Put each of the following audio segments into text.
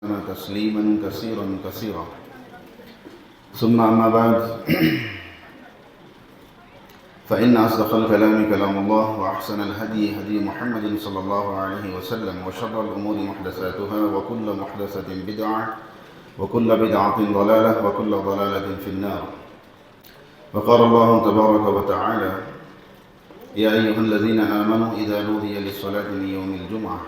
تسليما كثيرا كثيرا ثم أما بعد فإن أصدق الكلام كلام الله وأحسن الهدي هدي محمد صلى الله عليه وسلم وشر الأمور محدثاتها وكل محدثة بدعة وكل بدعة ضلالة وكل ضلالة في النار. وقال الله تبارك وتعالى: يا أيها الذين آمنوا إذا نودي للصلاة من يوم الجمعة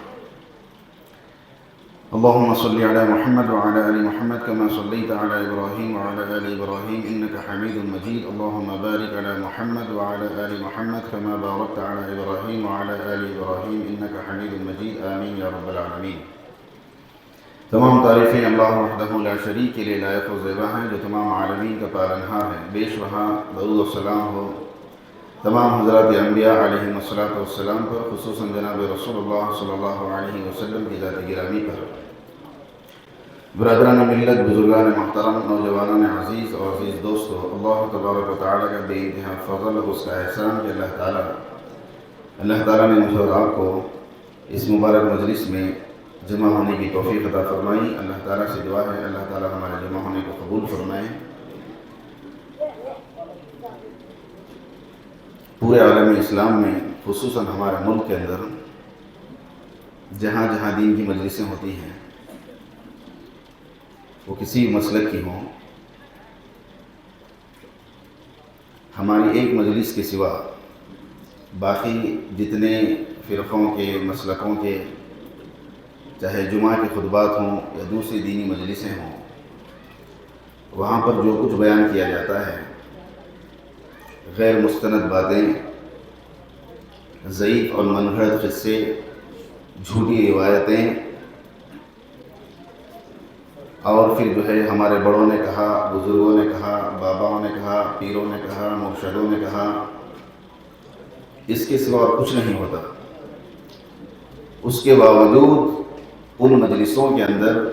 اللهم صل على محمد وعلى آل محمد كما صليت على إبراهيم وعلى آل إبراهيم إنك حميد مجيد. اللهم بارك على محمد وعلى آل محمد كما باركت على إبراهيم وعلى آل إبراهيم إنك حميد مجيد. آمين يا رب العالمين. تمام تعریفیں اللہ وحدہ لا شریک کے لائق و زیبا ہیں جو تمام عالمین کا پالنہار ہے. بے شبہ درود و سلام ہو تمام حضرات انبیاء علیہ السلام پر، خصوصاً جناب رسول اللہ صلی اللہ علیہ وسلم کی ذات گرامی پر. برادران ملت، بزرگان محترم، نوجوانان عزیز اور عزیز دوستو، اللہ تبارک و تعالیٰ کا بے انتہا فضل اور اس کا احسان کہ اللہ تعالیٰ نے مجھے اور آپ کو اس مبارک مجلس میں جمع ہونے کی توفیق عطا فرمائی. اللہ تعالیٰ سے دعا ہے اللہ تعالیٰ ہمارے جمع ہونے کو قبول فرمائے. پورے عالم اسلام میں، خصوصاً ہمارے ملک کے اندر جہاں جہاں دین کی مجلسیں ہوتی ہیں، وہ کسی مسلک کی ہوں، ہماری ایک مجلس کے سوا باقی جتنے فرقوں کے، مسلکوں کے، چاہے جمعہ کے خطبات ہوں یا دوسری دینی مجلسیں ہوں، وہاں پر جو کچھ بیان کیا جاتا ہے، غیر مستند باتیں، ضعیف اور منگھڑ قصے، جھوٹی روایتیں، اور پھر جو ہے ہمارے بڑوں نے کہا، بزرگوں نے کہا، باباؤں نے کہا، پیروں نے کہا، مرشدوں نے کہا، اس کے سوا اور کچھ نہیں ہوتا. اس کے باوجود ان مجلسوں کے اندر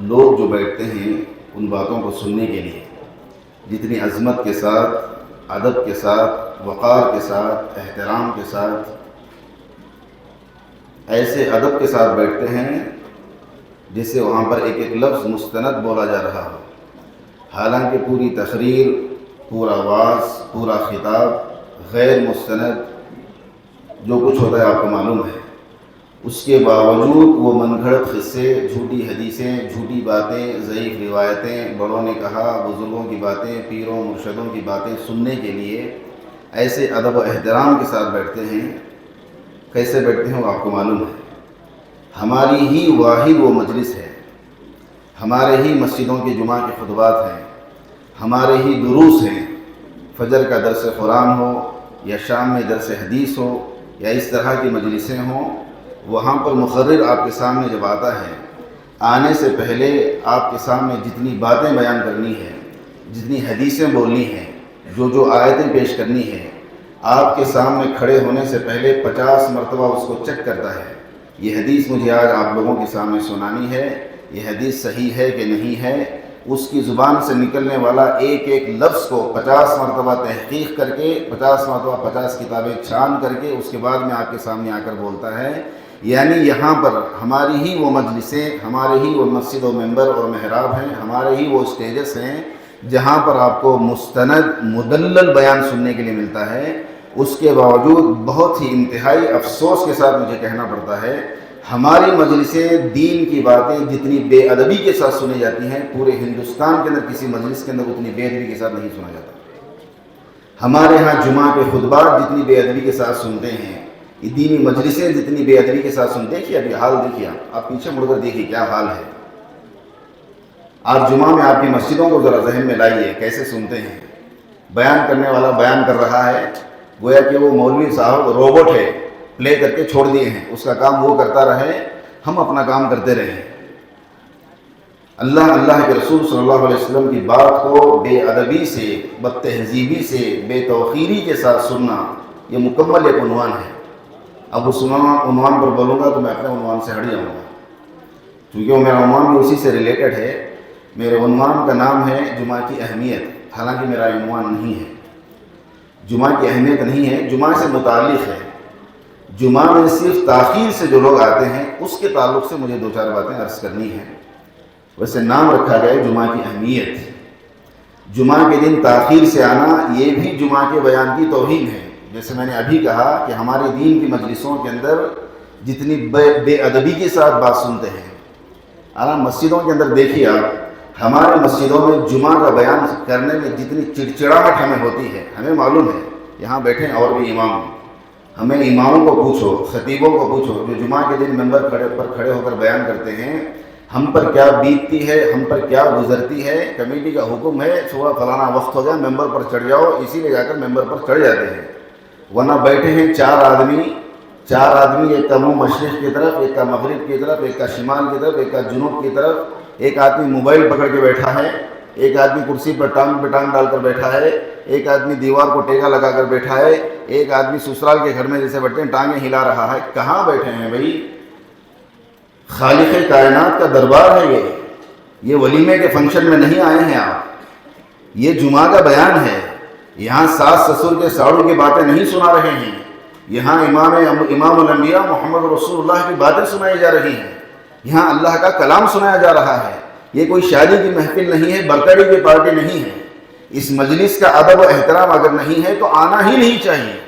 لوگ جو بیٹھتے ہیں ان باتوں کو سننے کے لیے جتنی عظمت کے ساتھ، ادب کے ساتھ، وقار کے ساتھ، احترام کے ساتھ، ایسے ادب کے ساتھ بیٹھتے ہیں جس سے وہاں پر ایک ایک لفظ مستند بولا جا رہا ہو، حالانکہ پوری تقریر، پورا وعظ، پورا خطاب غیر مستند جو کچھ ہوتا ہے آپ کو معلوم ہے. اس کے باوجود وہ من گھڑت قصے، جھوٹی حدیثیں، جھوٹی باتیں، ضعیف روایتیں، بڑوں نے کہا، بزرگوں کی باتیں، پیروں مرشدوں کی باتیں سننے کے لیے ایسے ادب و احترام کے ساتھ بیٹھتے ہیں. کیسے بیٹھتے ہیں وہ آپ کو معلوم ہے. ہماری ہی واحد وہ مجلس ہے، ہمارے ہی مسجدوں کے جمعہ کے خطبات ہیں، ہمارے ہی دروس ہیں. فجر کا درس قرآن ہو یا شام میں درس حدیث ہو یا اس طرح کی مجلسیں ہوں، وہاں پر مقرر آپ کے سامنے جب آتا ہے، آنے سے پہلے آپ کے سامنے جتنی باتیں بیان کرنی ہے، جتنی حدیثیں بولنی ہیں، جو آیتیں پیش کرنی ہے، آپ کے سامنے کھڑے ہونے سے پہلے 50 مرتبہ اس کو چیک کرتا ہے. یہ حدیث مجھے آج آپ لوگوں کے سامنے سنانی ہے، یہ حدیث صحیح ہے کہ نہیں ہے. اس کی زبان سے نکلنے والا ایک ایک لفظ کو 50 مرتبہ تحقیق کر کے، 50 مرتبہ 50 کتابیں چھان کر کے اس کے بعد میں آپ کے سامنے آ کر بولتا ہے. یعنی یہاں پر ہماری ہی وہ مجلسیں، ہمارے ہی وہ مسجد و ممبر اور محراب ہیں، ہمارے ہی وہ اسٹیجز ہیں جہاں پر آپ کو مستند مدلل بیان سننے کے لیے ملتا ہے. اس کے باوجود بہت ہی انتہائی افسوس کے ساتھ مجھے کہنا پڑتا ہے، ہماری مجلسیں دین کی باتیں جتنی بے ادبی کے ساتھ سنی جاتی ہیں، پورے ہندوستان کے اندر کسی مجلس کے اندر اتنی بے ادبی کے ساتھ نہیں سنا جاتا. ہمارے ہاں جمعہ کے خطبات جتنی بے ادبی کے ساتھ سنتے ہیں، یہ دینی مجلسیں جتنی بے ادبی کے ساتھ سنتے ہیں. دیکھیے ابھی حال دیکھیے، آپ پیچھے مڑ کر دیکھیے کیا حال ہے. آپ جمعہ میں آپ کی مسجدوں کو ذرا ذہن میں لائیے، کیسے سنتے ہیں. بیان کرنے والا بیان کر رہا ہے گویا کہ وہ مولوی صاحب روبوٹ ہے، پلے کر کے چھوڑ دیے ہیں، اس کا کام وہ کرتا رہے، ہم اپنا کام کرتے رہیں. اللہ کے رسول صلی اللہ علیہ وسلم کی بات کو بے ادبی سے، بد تہذیبی سے، بے توقیری کے ساتھ سننا، یہ مکمل ایک عنوان ہے. اب اس عنوان پر بولوں گا تو میں اپنے عنوان سے ہٹ جاؤں گا، کیونکہ وہ میرا عنوان بھی اسی سے ریلیٹڈ ہے. میرے عنوان کا نام ہے جمعہ کی اہمیت، حالانکہ میرا عنوان نہیں ہے. جمعہ کی اہمیت نہیں ہے، جمعہ سے متعلق ہے. جمعہ میں صرف تاخیر سے جو لوگ آتے ہیں اس کے تعلق سے مجھے دو چار باتیں عرض کرنی ہیں. ویسے نام رکھا گیا جمعہ کی اہمیت. جمعہ کے دن تاخیر سے آنا یہ بھی جمعہ کے بیان کی توہین ہے. جیسے میں نے ابھی کہا کہ ہمارے دین کی مجلسوں کے اندر جتنی بے ادبی کے ساتھ بات سنتے ہیں، مسجدوں کے اندر دیکھیے آپ، ہمارے مسجدوں میں جمعہ کا بیان کرنے میں جتنی چڑچڑاہٹ ہمیں ہوتی ہے، ہمیں معلوم ہے یہاں بیٹھے ہیں اور بھی امام ہیں، ہمیں اماموں کو پوچھو، خطیبوں کو پوچھو جو جمعہ کے دن ممبر پر کھڑے ہو کر بیان کرتے ہیں، ہم پر کیا بیتتی ہے، ہم پر کیا گزرتی ہے. کمیٹی کا حکم ہے صبح فلانا وقت ہو گیا ممبر پر چڑھ جاؤ، اسی لیے جا کر ممبر پر چڑھ جاتے ہیں. ورنہ بیٹھے ہیں چار آدمی، ایک کا منہ مشرق کی طرف، ایک کا مغرب کی طرف، ایک کا شمال کی طرف، ایک کا جنوب کی طرف. ایک آدمی موبائل پکڑ کے بیٹھا ہے، ایک آدمی کرسی پر ٹانگ پہ ٹانگ ڈال کر بیٹھا ہے، ایک آدمی دیوار کو ٹیکا لگا کر بیٹھا ہے، ایک آدمی سسرال کے گھر میں جیسے بیٹھتے ہیں ٹانگیں ہلا رہا ہے. کہاں بیٹھے ہیں بھائی؟ خالق کائنات کا دربار ہے یہ ولیمے کے فنکشن میں نہیں آئے ہیں آپ. یہ جمعہ کا بیان ہے. یہاں ساس سسر کے ساڑو کی باتیں نہیں سنا رہے ہیں. یہاں امام الانبیاء محمد رسول اللہ کی باتیں سنائی جا رہی ہیں. یہاں اللہ کا کلام سنایا جا رہا ہے. یہ کوئی شادی کی محفل نہیں ہے، برتھ ڈے کی پارٹی نہیں ہے. اس مجلس کا ادب و احترام اگر نہیں ہے تو آنا ہی نہیں چاہیے.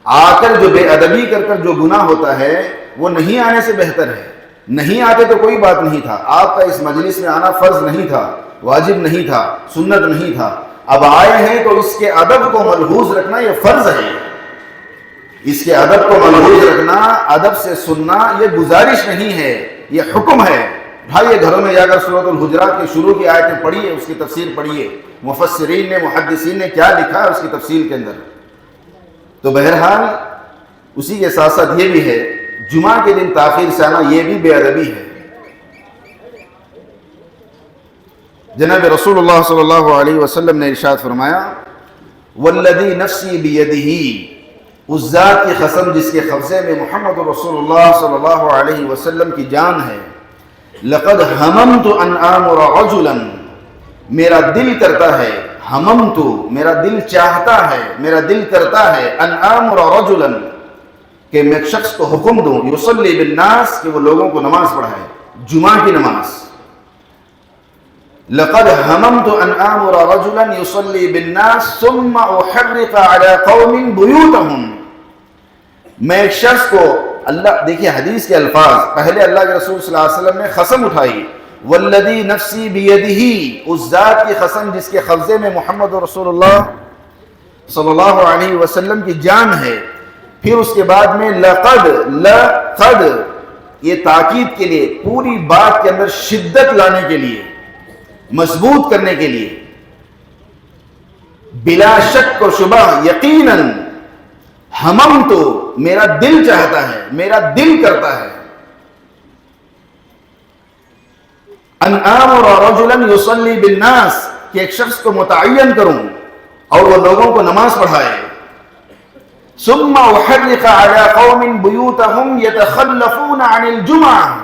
آ کر جو بے ادبی کر جو گناہ ہوتا ہے وہ نہیں آنے سے بہتر ہے. نہیں آتے تو کوئی بات نہیں تھا، آپ کا اس مجلس میں آنا فرض نہیں تھا، واجب نہیں تھا، سنت نہیں تھا. اب آئے ہیں تو اس کے ادب کو ملحوظ رکھنا یہ فرض ہے. اس کے ادب کو ملحوظ رکھنا، ادب سے سننا یہ گزارش نہیں ہے، یہ حکم ہے. بھائی گھروں میں جا کر سورۃ الحجرات کی شروع کی آیتیں پڑھیے، اس کی تفسیر پڑھیے، مفسرین نے محدثین نے کیا لکھا ہے اس کی تفصیل کے اندر. تو بہرحال اسی کے ساتھ ساتھ یہ بھی ہے جمعہ کے دن تاخیر سے آنا یہ بھی بے ادبی ہے. جناب رسول اللہ صلی اللہ علیہ وسلم نے ارشاد فرمایا والذی نفسی بیدہ، اس ذات کی قسم جس کے قبضے میں محمد رسول اللہ صلی اللہ علیہ وسلم کی جان ہے، لقد ہممت ان آمر رجلا، میرا دل کرتا ہے، ہممت میرا دل چاہتا ہے، میرا دل کرتا ہے، ان آمر رجلا کہ میں ایک شخص کو حکم دوں، یصلی بالناس کہ وہ لوگوں کو نماز پڑھائے، جمعہ کی نماز. لقد ہممت ان آمر رجلا یصلی بالناس ثم احرق علی قوم بیوتہم. میں ایک شخص کو، اللہ دیکھیے حدیث کے الفاظ، پہلے اللہ کے رسول صلی اللہ علیہ وسلم نے قسم اٹھائی والذی نفسی بیدہ، اس ذات کی قسم جس کے قبضے میں محمد رسول اللہ صلی اللہ علیہ وسلم کی جان ہے. پھر اس کے بعد میں لقد یہ تاکید کے لیے، پوری بات کے اندر شدت لانے کے لیے، مضبوط کرنے کے لیے، بلا شک و شبہ یقیناً، ہمم تو میرا دل چاہتا ہے، میرا دل کرتا ہے، ان آمر رجلا یصلی بالناس کہ ایک شخص کو متعین کروں اور وہ لوگوں کو نماز پڑھائے. ثم احرق على قوم بیوتہم یتخلفون عن الجمعہ،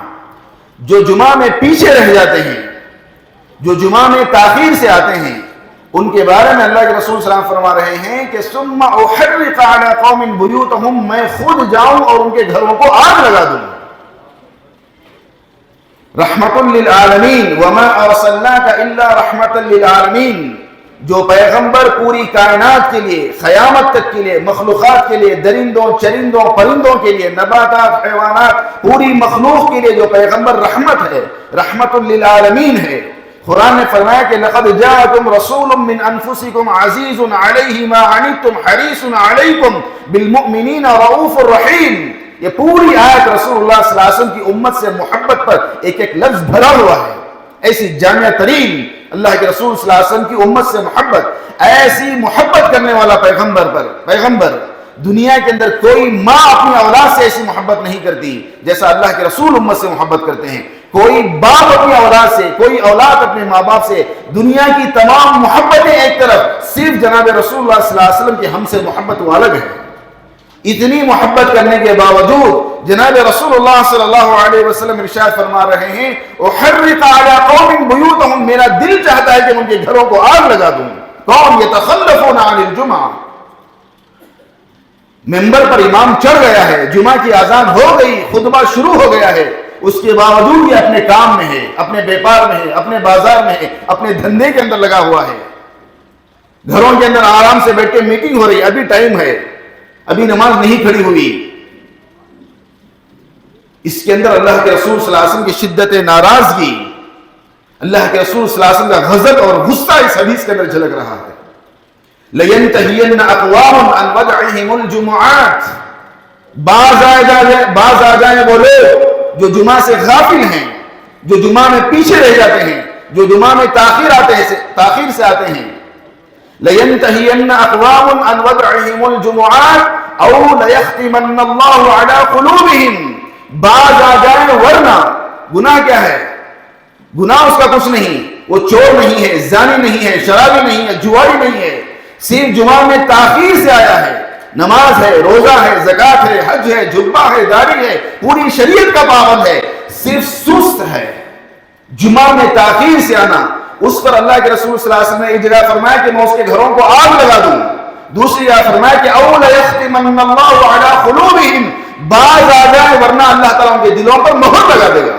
جو جمعہ میں پیچھے رہ جاتے ہیں، جو جمعہ میں تاخیر سے آتے ہیں، ان کے بارے میں اللہ کے رسول صلی اللہ علیہ وسلم فرما رہے ہیں کہ ثم احرق على قوم بیوتہم، میں خود جاؤں اور ان کے گھروں کو آگ لگا دوں. رحمت للعالمین وما ارسلناک الا رحمت للعالمین، جو پیغمبر پوری کائنات کے لیے، قیامت تک کے لیے، مخلوقات کے لیے، درندوں چرندوں پرندوں کے لیے، نباتات حیوانات، پوری مخلوق کے لیے جو پیغمبر رحمت ہے، رحمت للعالمین ہے. قرآن نے فرمایا کہ لقد جاءکم رسول من انفسکم عزیز علیہ ما عنتم حریص علیکم بالمؤمنین رؤوف الرحیم. یہ پوری آیت رسول اللہ صلی اللہ علیہ وسلم کی امت سے محبت پر ایک ایک لفظ بھرا ہوا ہے. ایسی جامع ترین اللہ کے رسول صلی اللہ علیہ وسلم کی امت سے محبت، ایسی محبت کرنے والا پیغمبر دنیا کے اندر کوئی ماں اپنی اولاد سے ایسی محبت نہیں کرتی جیسا اللہ کے رسول امت سے محبت کرتے ہیں. کوئی باپ اپنی اولاد سے، کوئی اولاد اپنے ماں باپ سے، دنیا کی تمام محبتیں ایک طرف، صرف جناب رسول اللہ صلی اللہ علیہ وسلم کی ہم سے محبت وہ الگ ہے. اتنی محبت کرنے کے باوجود جناب رسول اللہ صلی اللہ علیہ وسلم ارشاد فرما رہے ہیں احرق علی قوم بیوتہم، میرا دل چاہتا ہے کہ ان کے گھروں کو آگ لگا دوں. قوم یتخلفون عن الجمعہ، ممبر پر امام چڑھ گیا ہے، جمعہ کی اذان ہو گئی، خطبہ شروع ہو گیا ہے، اس کے باوجود یہ اپنے کام میں ہے، اپنے بیپار میں ہے، اپنے بازار میں ہے، اپنے دھندے کے اندر لگا ہوا ہے، گھروں کے اندر آرام سے بیٹھ کے میٹنگ ہو رہی ہے، ابھی ٹائم ہے، ابھی نماز نہیں کھڑی ہوئی. اس کے اندر اللہ کے رسول صلی اللہ علیہ وسلم کی شدت ناراضگی، اللہ کے رسول صلی اللہ علیہ وسلم کا غضب اور غصہ اس حدیث کے اندر جھلک رہا ہے. لَيَنْتَهِيَنَّ أَقْوَامٌ عَنْ وَدْعِهِمُ الْجُمُعَاتِ، باز آ جائیں وہ لوگ جو جمعہ سے غافل ہیں، جو جمعہ میں پیچھے رہ جاتے ہیں، جو جمعہ میں تاخیر سے آتے ہیں. لَيَنْتَهِيَنَّ أَقْوَامٌ عَنْ وَدْعِهِمُ الْجُمُعَاتِ أَوْ لَيَخْتِمَنَّ اللَّهُ عَلَى قُلُوبِهِمْ. باز آ جائیں ورنہ گناہ کیا ہے؟ گناہ اس کا کچھ نہیں، وہ چور نہیں ہے، زانی نہیں ہے، شرابی نہیں ہے، جواری نہیں ہے، صرف جمعہ میں تاخیر سے آیا ہے، نماز ہے، روزہ ہے، زکوٰۃ ہے، حج ہے، جبہ ہے، داڑھی ہے، پوری شریعت کا پابند ہے، صرف سست ہے. جمعہ میں تاخیر سے آنا، اس پر اللہ کے رسول صلی اللہ علیہ وسلم نے ایک جگہ فرمایا کہ میں اس کے گھروں کو آگ لگا دوں. دوسری جگہ فرمایا کہ اَوْ لَيَخْتِمَنَّ اللَّهُ عَلَى قُلُوبِهِمْ، باز آ جائے ورنہ اللہ تعالیٰ ان کے دلوں پر مہر لگا دے گا.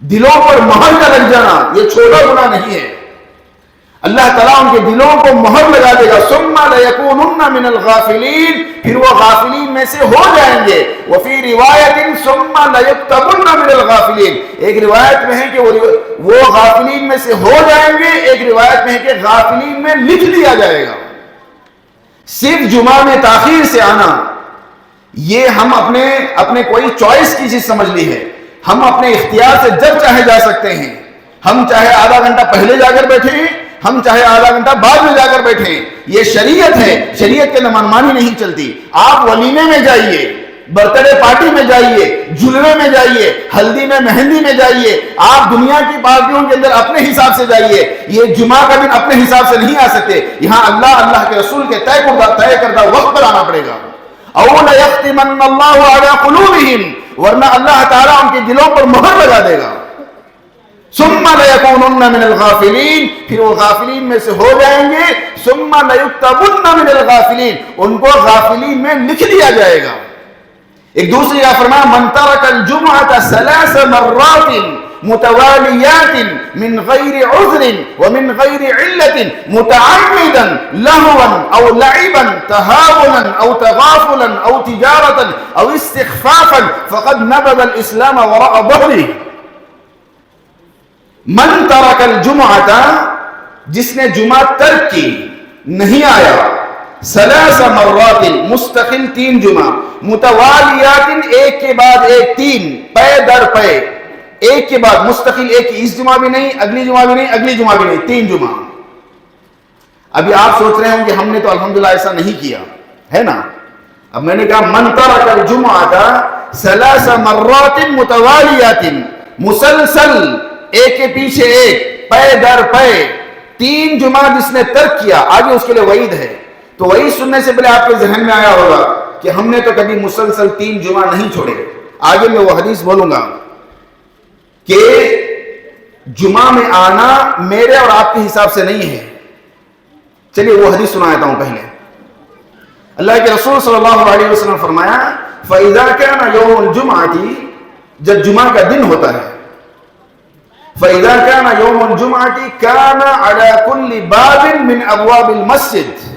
دلوں پر مہر کا لگ جانا یہ چھوٹا گناہ نہیں ہے، اللہ تعالیٰ ان کے دلوں کو مہر لگا دے گا. ثُمَّ لَيَكُونُنَّ مِنَ الْغَافِلِينَ، پھر وہ غافلین میں سے ہو جائیں گے. وَفِي رِوَایَةٍ ثُمَّ لَيُكْتَبُنَّ مِنَ الْغَافِلِينَ، ایک روایت میں ہے کہ وہ غافلین میں سے ہو جائیں گے، ایک روایت میں ہے کہ غافلین میں لکھ لیا جائے گا. صرف جمعہ میں تاخیر سے آنا یہ ہم اپنے کوئی چوائس کی چیز سمجھ لی ہے. ہم اپنے اختیار سے جب چاہے جا سکتے ہیں، ہم چاہے آدھا گھنٹہ پہلے جا کر بیٹھیں، ہم چاہے آدھا گھنٹہ بعد میں جا کر بیٹھیں. یہ شریعت ہے، شریعت کے منمانی نہیں چلتی. آپ ولیمے میں جائیے، برتھ ڈے پارٹی میں جائیے، جلوے میں جائیے، ہلدی میں مہندی میں جائیے، آپ دنیا کی پارٹیوں کے اندر اپنے حساب سے جائیے. یہ جمعہ کا دن اپنے حساب سے نہیں آ سکتے، یہاں اللہ کے رسول کے طے کردہ وقت پر آنا پڑے گا. اَوْ لَيَخْتِمَنَّ اللَّهُ عَلَى قُلُوبِهِمْ، ورنہ اللہ تعالیٰ ان کے دلوں پر مہر لگا دے گا. ثُمَّ لَيَكُونُنَّ مِنَ الْغَافِلِينَ، پھر وہ غافلین میں سے ہو جائیں گے. ثُمَّ لَيُكْتَبُنَّ مِنَ الْغَافِلِينَ، ان کو غافلین میں لکھ دیا جائے گا. ایک دوسری جگہ فرمایا مَن تَرَكَ الْجُمْعَةَ 3 مرات متواليات من غير عذر ومن غير علة متعمدا لهوا أو لعبا تهاونا أو تغافلا أو تجارة أو استخفافا فقد نبذ الإسلام وراء ظهره. من ترك الجمعة، جس نے جمعہ ترک کی، نہیں آیا، 3 مرات مستقل 3 جمعہ، متوالیات ایک کے بعد ایک 3 پے در پے، ایک کے بعد مستقل ایک، اس جمعہ بھی نہیں، اگلی جمعہ بھی نہیں، اگلی جمعہ بھی نہیں، 3 جمعہ. ابھی آپ سوچ رہے ہوں کہ ہم نے تو الحمدللہ ایسا نہیں کیا ہے نا. اب میں نے کہا من ترک الجمعہ 3 مرات متوالیات، مسلسل ایک کے پیچھے ایک، پے در پے 3 جمعہ جس نے ترک کیا، آگے اس کے لیے وعید ہے. تو وعید سننے سے پہلے آپ کے ذہن میں آیا ہوگا کہ ہم نے تو کبھی مسلسل 3 جمعہ نہیں چھوڑے. آگے میں وہ حدیث بولوں گا کہ جمعہ میں آنا میرے اور آپ کے حساب سے نہیں ہے. چلیے وہ حدیث سنا دیتا ہوں پہلے. اللہ کے رسول صلی اللہ علیہ وسلم فرمایا فَإِذَا كَانَ يَوْمُ الْجُمْعَةِ، جب جمعہ کا دن ہوتا ہے، فَإِذَا كَانَ يَوْمُ الْجُمْعَةِ كَانَ عَلَى كُلِّ بَابٍ مِّنْ أَبْوَابِ الْمَسْجِدِ،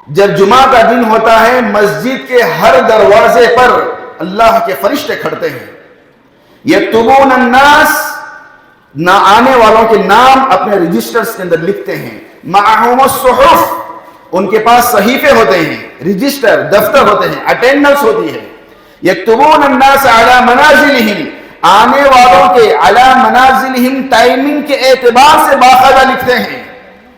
جب جمعہ کا دن ہوتا ہے مسجد کے ہر دروازے پر اللہ کے فرشتے کھڑتے ہیں. یکتبون الناس، نہ آنے والوں کے نام اپنے رجسٹرز کے اندر لکھتے ہیں. معہم الصحف، ان کے پاس صحیفے ہوتے ہیں، رجسٹر دفتر ہوتے ہیں، اٹینڈنس ہوتی ہے. یکتبون الناس علی منازلہم، آنے والوں کے علی منازلہم ٹائمنگ کے اعتبار سے باقاعدہ لکھتے ہیں،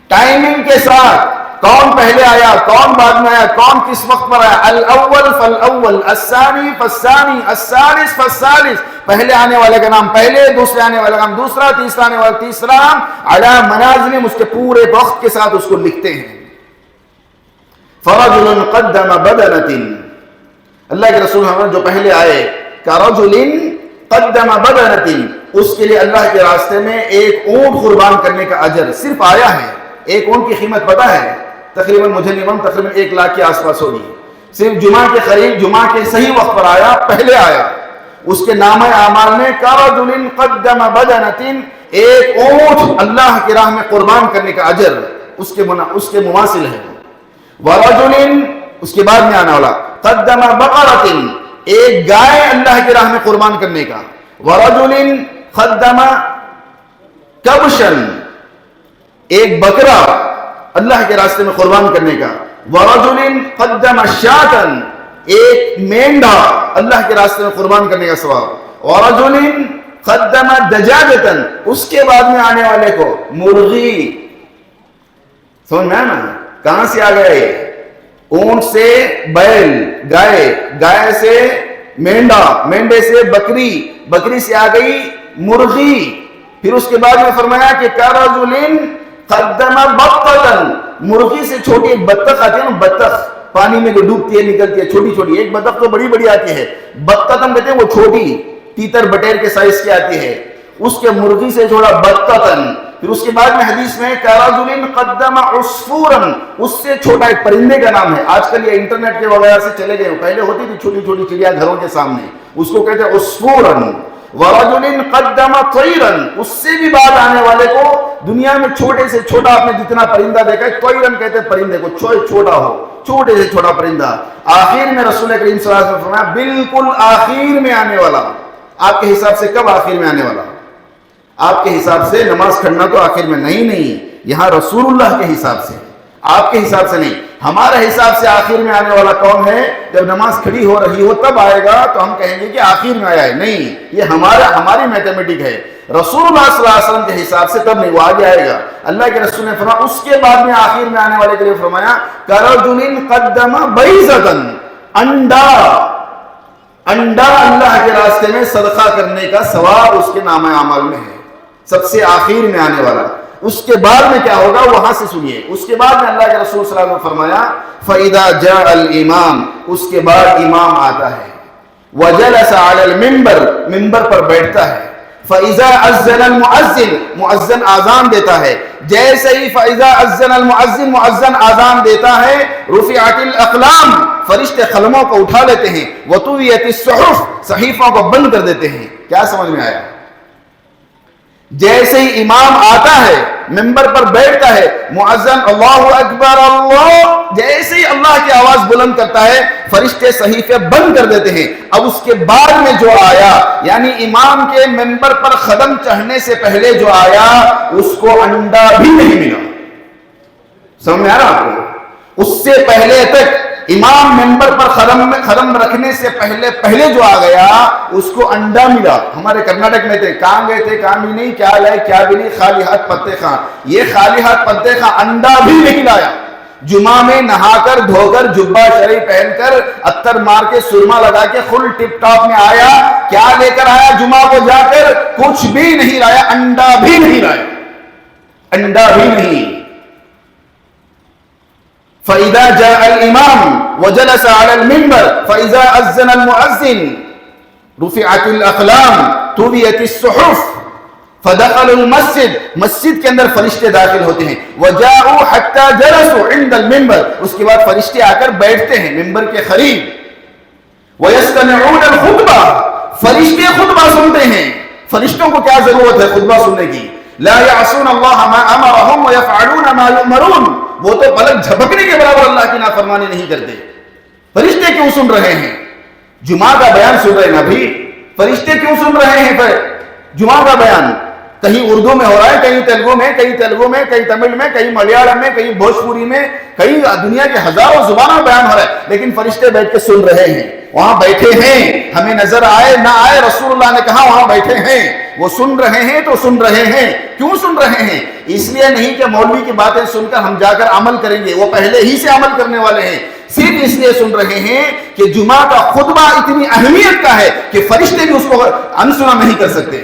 ٹائمنگ کے ساتھ، کون پہلے آیا، کون بعد میں آیا، کون کس وقت پر آیا. الاول فالاول، الثانی فالثانی، الثالث فالثالث، پہلے آنے والے کا نام پہلے، دوسرے آنے والے کا نام دوسرا، تیسرا آنے والا تیسرا، علی منازل، اس کے پورے وقت کے ساتھ اس کو لکھتے ہیں. فرجل قدم بدنة، اللہ کے رسول ہمیں جو پہلے آئے، کرجل قدم بدنة، اس کے لیے اللہ کے راستے میں ایک اونٹ قربان کرنے کا اجر صرف آیا ہے. ایک اونٹ کی قیمت پتہ ہے تقریباً، مجھے نہیں تقریباً 1 لاکھ کے آس پاس ہوگی. صرف جمعہ کے قریب، جمعہ کے صحیح وقت پر آیا، پہلے آیا، اس کے نام اعمال میں کرجل قدم بدنۃ، ایک اونٹ اللہ کی راہ میں قربان کرنے کا اجر اس کے مماثل ہے. ورجل، اس کے بعد میں آنے والا قدم بقرۃ، ایک گائے اللہ کی راہ میں قربان کرنے کا. ورجل قدم کبشا، ایک بکرا اللہ کے راستے میں قربان کرنے کا. ورجل قدم شاۃ، ایک مینڈا اللہ کے راستے میں قربان کرنے کا ثواب. ورجل قدم دجاجۃ، اس کے بعد میں آنے والے کو مرغی. سمجھ میں آیا نا کہاں سے آ گئے؟ اونٹ سے بیل، گائے سے مینڈا، مینڈے سے بکری، بکری سے آ گئی مرغی. پھر اس کے بعد میں فرمایا کہ کرجل قدم بطۃ، مرغی سے چھوٹی ایک بطخ آتی ہے نا، بطخ پانی میں جو ڈوبتی ہے نکلتی ہے چھوٹی چھوٹی، ایک بطخ تو بڑی بڑی آتی ہے، بطۃ ہم کہتے ہیں وہ چھوٹی تیتر بٹیر کے سائز کی آتی ہے، اس کے مرغی سے چھوڑا بطۃ. پھر اس کے بعد میں حدیث میں کرجل قدم عصفورا، اس سے چھوٹا ایک پرندے کا نام ہے. آج کل یہ انٹرنیٹ کے وغیرہ سے چلے گئے، پہلے ہوتی تھی چھوٹی چھوٹی چڑیا گھروں کے سامنے، اس کو کہتے ہیں عصفورا. ورجل قدم طیرا، اس سے بھی بعد آنے والے کو دنیا میں چھوٹے سے چھوٹا آپ نے جتنا پرندہ دیکھا ہے، طیرا کہتے ہیں پرندے کو چھوٹا ہو، چھوٹے سے چھوٹا پرندہ. آخر میں رسول کریم صلی اللہ علیہ وسلم نے فرمایا بالکل آخر میں آنے والا. آپ کے حساب سے کب آخر میں آنے والا؟ آپ کے حساب سے نماز کھڑنا تو آخر میں نہیں، یہاں رسول اللہ کے حساب سے، آپ کے حساب سے نہیں. ہمارے حساب سے آخر میں آنے والا کون ہے؟ جب نماز کھڑی ہو رہی ہو تب آئے گا تو ہم کہیں گے کہ آخر میں آیا ہے. نہیں، یہ ہماری میتھمیٹک ہے. رسول اللہ صلی اللہ علیہ وسلم کے حساب سے تب نہیں، وہ آگے آئے گا. اللہ کے رسول نے فرمایا اس کے بعد میں آخر میں آنے والے کے لیے فرمایا کرجل قدم بیضۃ، انڈا اللہ کے راستے میں صدقہ کرنے کا ثواب اس کے نام اعمال میں ہے، سب سے آخر میں آنے والا. اس کے بعد میں کیا ہوگا وہاں سے سنیے. اس کے بعد میں اللہ کے رسول صلی اللہ علیہ وسلم نے فرمایا فَإِذَا جَاءَ الْإِمَامُ، اس کے بعد امام آتا ہے، وَجَلَسَ عَلَى الْمِنبَرِ، ممبر پر بیٹھتا ہے. فَإِذَا أَذَّنَ الْمُؤَذِّنُ، مؤذن آذان دیتا ہے. جیسے ہی فَإِذَا أَذَّنَ الْمُؤَذِّنُ، مؤذن آذان دیتا ہے، رُفِعَتِ الْأَقْلَامُ، فرشتے قلموں کو اٹھا لیتے ہیں، وَطُوِّيَتِ الصُّحُفُ، صحیفوں کو بند کر دیتے ہیں. کیا سمجھ میں آیا؟ جیسے ہی امام آتا ہے، منبر پر بیٹھتا ہے، مؤذن اللہ اکبر اللہ، جیسے ہی اللہ کی آواز بلند کرتا ہے فرشتے صحیفے بند کر دیتے ہیں. اب اس کے بعد میں جو آیا، یعنی امام کے منبر پر قدم چڑھنے سے پہلے جو آیا، اس کو انڈا بھی نہیں ملا. سمجھ میں آ رہا آپ کو؟ اس سے پہلے تک امام منبر پر قدم رکھنے سے پہلے جو آ گیا اس کو انڈا ملا. ہمارے کرناٹک میں تھے، کہاں گئے تھے کہاں بھی نہیں، کیا لائے کیا بھی نہیں، خالی ہاتھ پتے خاں. یہ خالی ہاتھ پتے خاں انڈا بھی نہیں لایا. جمعہ میں نہا کر دھو کر جبہ شرعی پہن کر عطر مار کے سرما لگا کے فل ٹپ ٹاپ میں آیا، کیا لے کر آیا جمعہ کو جا کر؟ کچھ بھی نہیں لایا، انڈا بھی نہیں لایا، انڈا بھی نہیں. فَإِذَا جَاءَ الْإِمَامُ وَجَلَسَ عَلَى الْمِنبَرِ فَإِذَا أَذَّنَ الْمُؤَذِّنُ رُفِعَتِ الْأَقْلَامُ طُوِّيَتِ الصُّحُفُ فَدَخَلُوا الْمَسْجِدَ، مسجد کے اندر فرشتے داخل ہوتے ہیں. وَجَاءُوا حَتَّى جَلَسُوا عِنْدَ الْمِنبَرِ، اس کے بعد فرشتے آ کر بیٹھتے ہیں ممبر کے قریب. وَيَسْتَمِعُونَ الْخُطْبَةَ، فرشتے خطبہ سنتے ہیں. فرشتوں کو کیا ضرورت ہے خطبہ سننے کی؟ لَا يَعْصُونَ اللَّهَ مَا أَمَرَهُمْ وَيَفْعَلُونَ مَا يُؤْمَرُونَ، وہ تو پلک جھپکنے کے برابر اللہ کی نافرمانی نہیں کرتے. فرشتے کیوں سن رہے ہیں؟ جمعہ کا بیان سن رہے ہیں نا بھی. فرشتے کیوں سن رہے ہیں پھر جمعہ کا بیان؟ کہیں اردو میں ہو رہا ہے، کہیں تیلگو میں، کہیں تمل میں، کہیں ملیالم میں، کہیں بھوجپوری میں، کہیں دنیا کے ہزاروں زبانوں بیان ہو رہا ہے، لیکن فرشتے بیٹھ کے سن رہے ہیں. وہاں بیٹھے ہیں، ہمیں نظر آئے نہ آئے، رسول اللہ نے کہا وہاں بیٹھے ہیں. وہ سن رہے ہیں تو سن رہے ہیں. کیوں سن رہے ہیں؟ اس لیے نہیں کہ مولوی کی باتیں سن کر ہم جا کر عمل کریں گے، وہ پہلے ہی سے عمل کرنے والے ہیں. صرف اس لیے سن رہے ہیں کہ جمعہ کا خطبہ اتنی اہمیت کا ہے کہ فرشتے بھی اس کو انسنا نہیں کر سکتے.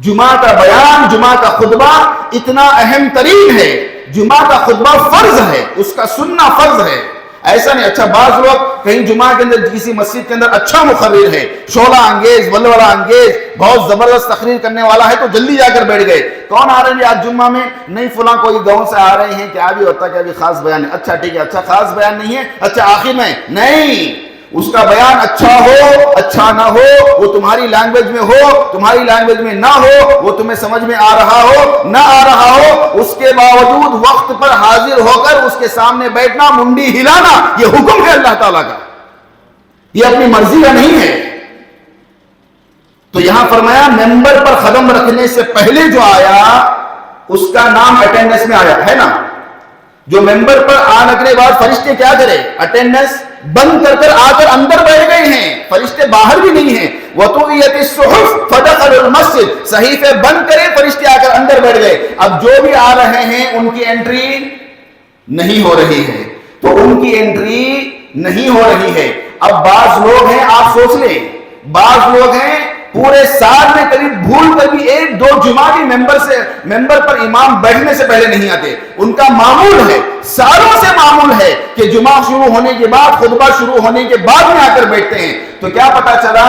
جمعہ کا بیان، جمعہ کا خطبہ اتنا اہم ترین ہے. جمعہ کا خطبہ فرض ہے، اس کا سننا فرض ہے. ایسا نہیں. اچھا بعض لوگ کہیں جمعہ کے اندر کسی مسجد کے اندر اچھا مقرر ہے، شعلہ انگیز ولولہ انگیز بہت زبردست تقریر کرنے والا ہے تو جلدی جا کر بیٹھ گئے. کون آ رہے ہیں آج جمعہ میں؟ نہیں فلاں کوئی گاؤں سے آ رہے ہیں. کیا بھی ہوتا کہ ابھی خاص بیان ہے. اچھا ٹھیک ہے، اچھا خاص بیان نہیں ہے، اچھا آخر میں نہیں. اس کا بیان اچھا ہو اچھا نہ ہو، وہ تمہاری لینگویج میں ہو تمہاری لینگویج میں نہ ہو، وہ تمہیں سمجھ میں آ رہا ہو نہ آ رہا ہو، اس کے باوجود وقت پر حاضر ہو کر اس کے سامنے بیٹھنا، منڈی ہلانا، یہ حکم ہے اللہ تعالیٰ کا، یہ اپنی مرضی کا نہیں ہے۔ تو یہاں فرمایا ممبر پر قدم رکھنے سے پہلے جو آیا اس کا نام اٹینڈنس میں آیا ہے نا۔ جو ممبر پر آ لگنے بعد فرشتے کیا کرے؟ اٹینڈنس بند کر کر آ کر اندر بیٹھ گئے ہیں، فرشتے باہر بھی نہیں ہیں۔ وَطُوِّيَتِ الصُّحُفُ فَدَخَلُوا الْمَسْجِدَ، صحیفے بند کرے، فرشتے آ کر اندر بیٹھ گئے۔ اب جو بھی آ رہے ہیں ان کی انٹری نہیں ہو رہی ہے، تو ان کی انٹری نہیں ہو رہی ہے۔ اب بعض لوگ ہیں، آپ سوچ لیں، بعض لوگ ہیں پورے سال میں کبھی بھول کر بھی ایک دو جمعہ بھی ممبر پر امام بیٹھنے سے پہلے نہیں آتے۔ ان کا معمول ہے، سالوں سے معمول ہے کہ جمعہ شروع ہونے کے بعد، خطبہ شروع ہونے کے بعد میں آ کر بیٹھتے ہیں۔ تو کیا پتا چلا،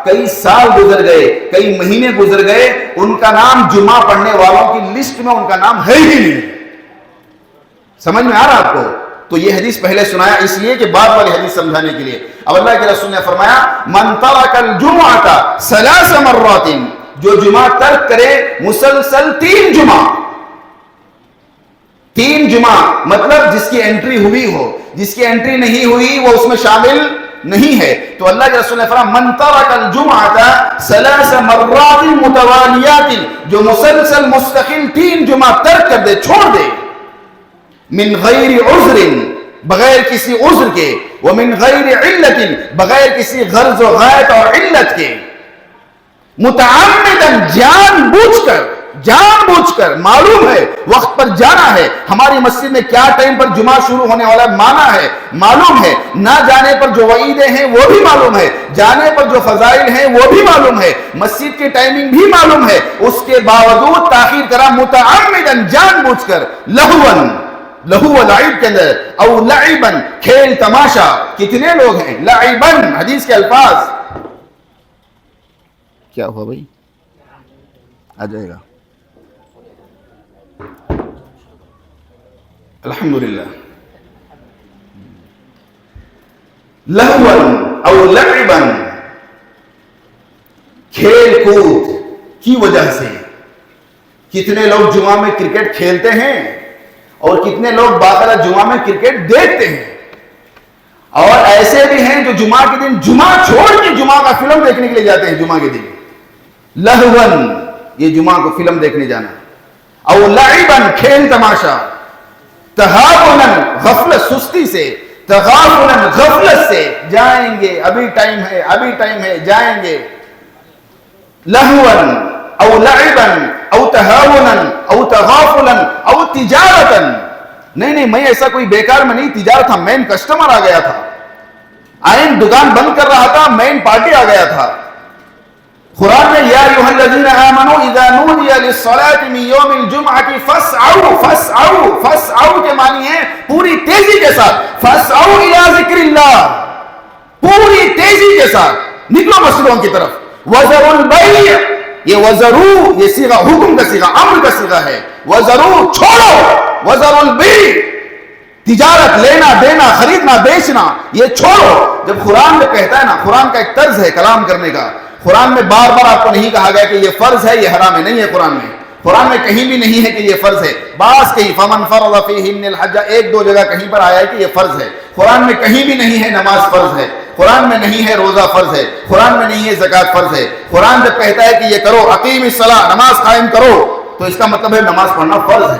کئی سال گزر گئے، کئی مہینے گزر گئے، ان کا نام جمعہ پڑھنے والوں کی لسٹ میں ان کا نام ہے ہی نہیں۔ سمجھ میں آ رہا آپ کو؟ تو یہ حدیث پہلے سنایا اس لیے کہ بعد والی حدیث سمجھانے کے لیے۔ اب اللہ کے رسول نے فرمایا من ترک الجمعۃ ثلاث مرات، جو جمعہ ترک کرے مسلسل تین جمعہ، مطلب جس کی انٹری ہوئی ہو، جس کی انٹری نہیں ہوئی وہ اس میں شامل نہیں ہے۔ تو اللہ کے رسول نے فرمایا من ترک الجمعۃ ثلاث مرات متوالیات، جو مسلسل مستقل تین جمعہ ترک کر دے، چھوڑ دے، من غیر عذر، بغیر کسی عذر کے، ومن غیر علت، بغیر کسی غرض و غایت اور علت کے، متعمدن، جان بوجھ کر، معلوم ہے وقت پر جانا ہے، ہماری مسجد میں کیا ٹائم پر جمعہ شروع ہونے والا مانا ہے، معلوم ہے، نہ جانے پر جو وعیدیں ہیں وہ بھی معلوم ہے، جانے پر جو فضائل ہیں وہ بھی معلوم ہے، مسجد کی ٹائمنگ بھی معلوم ہے، اس کے باوجود تاخیر کرا، متعمدن، جان بوجھ کر، لہو و لعب کے اندر، او لعبن، کھیل تماشا۔ کتنے لوگ ہیں لعبن، حدیث کے الفاظ کیا ہوا بھائی؟ آ جائے گا الحمدللہ۔ لہون او لعبن، کھیل کود کی وجہ سے۔ کتنے لوگ جمعہ میں کرکٹ کھیلتے ہیں اور کتنے لوگ باقاعدہ جمعہ میں کرکٹ دیکھتے ہیں، اور ایسے بھی ہیں جو جمعہ کے دن جمعہ چھوڑ کے جمعہ کا فلم دیکھنے کے لیے جاتے ہیں جمعہ کے دن۔ لہون، یہ جمعہ کو فلم دیکھنے جانا، او لعبن، کھیل تماشا، تغافلاً، غفلت، سستی سے، تغافلاً، غفلت سے، جائیں گے ابھی ٹائم ہے جائیں گے۔ لہون او لعبن او تہاونا او تغافلا او تجارتا، نہیں میں ایسا کوئی بیکار میں نہیں، تجارت تھا، مین کسٹمر آ گیا تھا، آئین دکان بند کر رہا تھا، مین پارٹی آ گیا تھا۔ قرآن میں یا ایھا الذین آمنوا اذا نودی للصلاۃ من یوم الجمعۃ فاسعوا کے معنی ہے پوری تیزی کے ساتھ، فاسعوا الی ذکر اللہ، پوری تیزی کے ساتھ نکلو مسجدوں کی طرف۔ وذروا البیع، یہ وزرو، یہ صیغہ حکم کا صیغہ، امر کا صیغہ ہے، وزرو، چھوڑو، وزرو البیع، تجارت، لینا دینا، خریدنا بیچنا، یہ چھوڑو۔ جب قرآن میں کہتا ہے نا، قرآن کا ایک طرز ہے کلام کرنے کا، قرآن میں بار بار آپ کو نہیں کہا گیا کہ یہ فرض ہے یہ حرام ہے، نہیں ہے قرآن میں کہیں بھی نہیں ہے کہ یہ فرض ہے، بعض کہیں فمن فرض فیہن الحج، ایک دو جگہ کہیں پر آیا ہے کہ یہ فرض ہے، قرآن میں کہیں بھی نہیں ہے نماز فرض ہے، قرآن میں نہیں ہے روزہ فرض ہے، قرآن میں نہیں ہے زکوٰۃ فرض ہے۔ قرآن جب کہتا ہے کہ یہ کرو، اقیم الصلاۃ، نماز قائم کرو، تو اس کا مطلب ہے نماز پڑھنا فرض ہے۔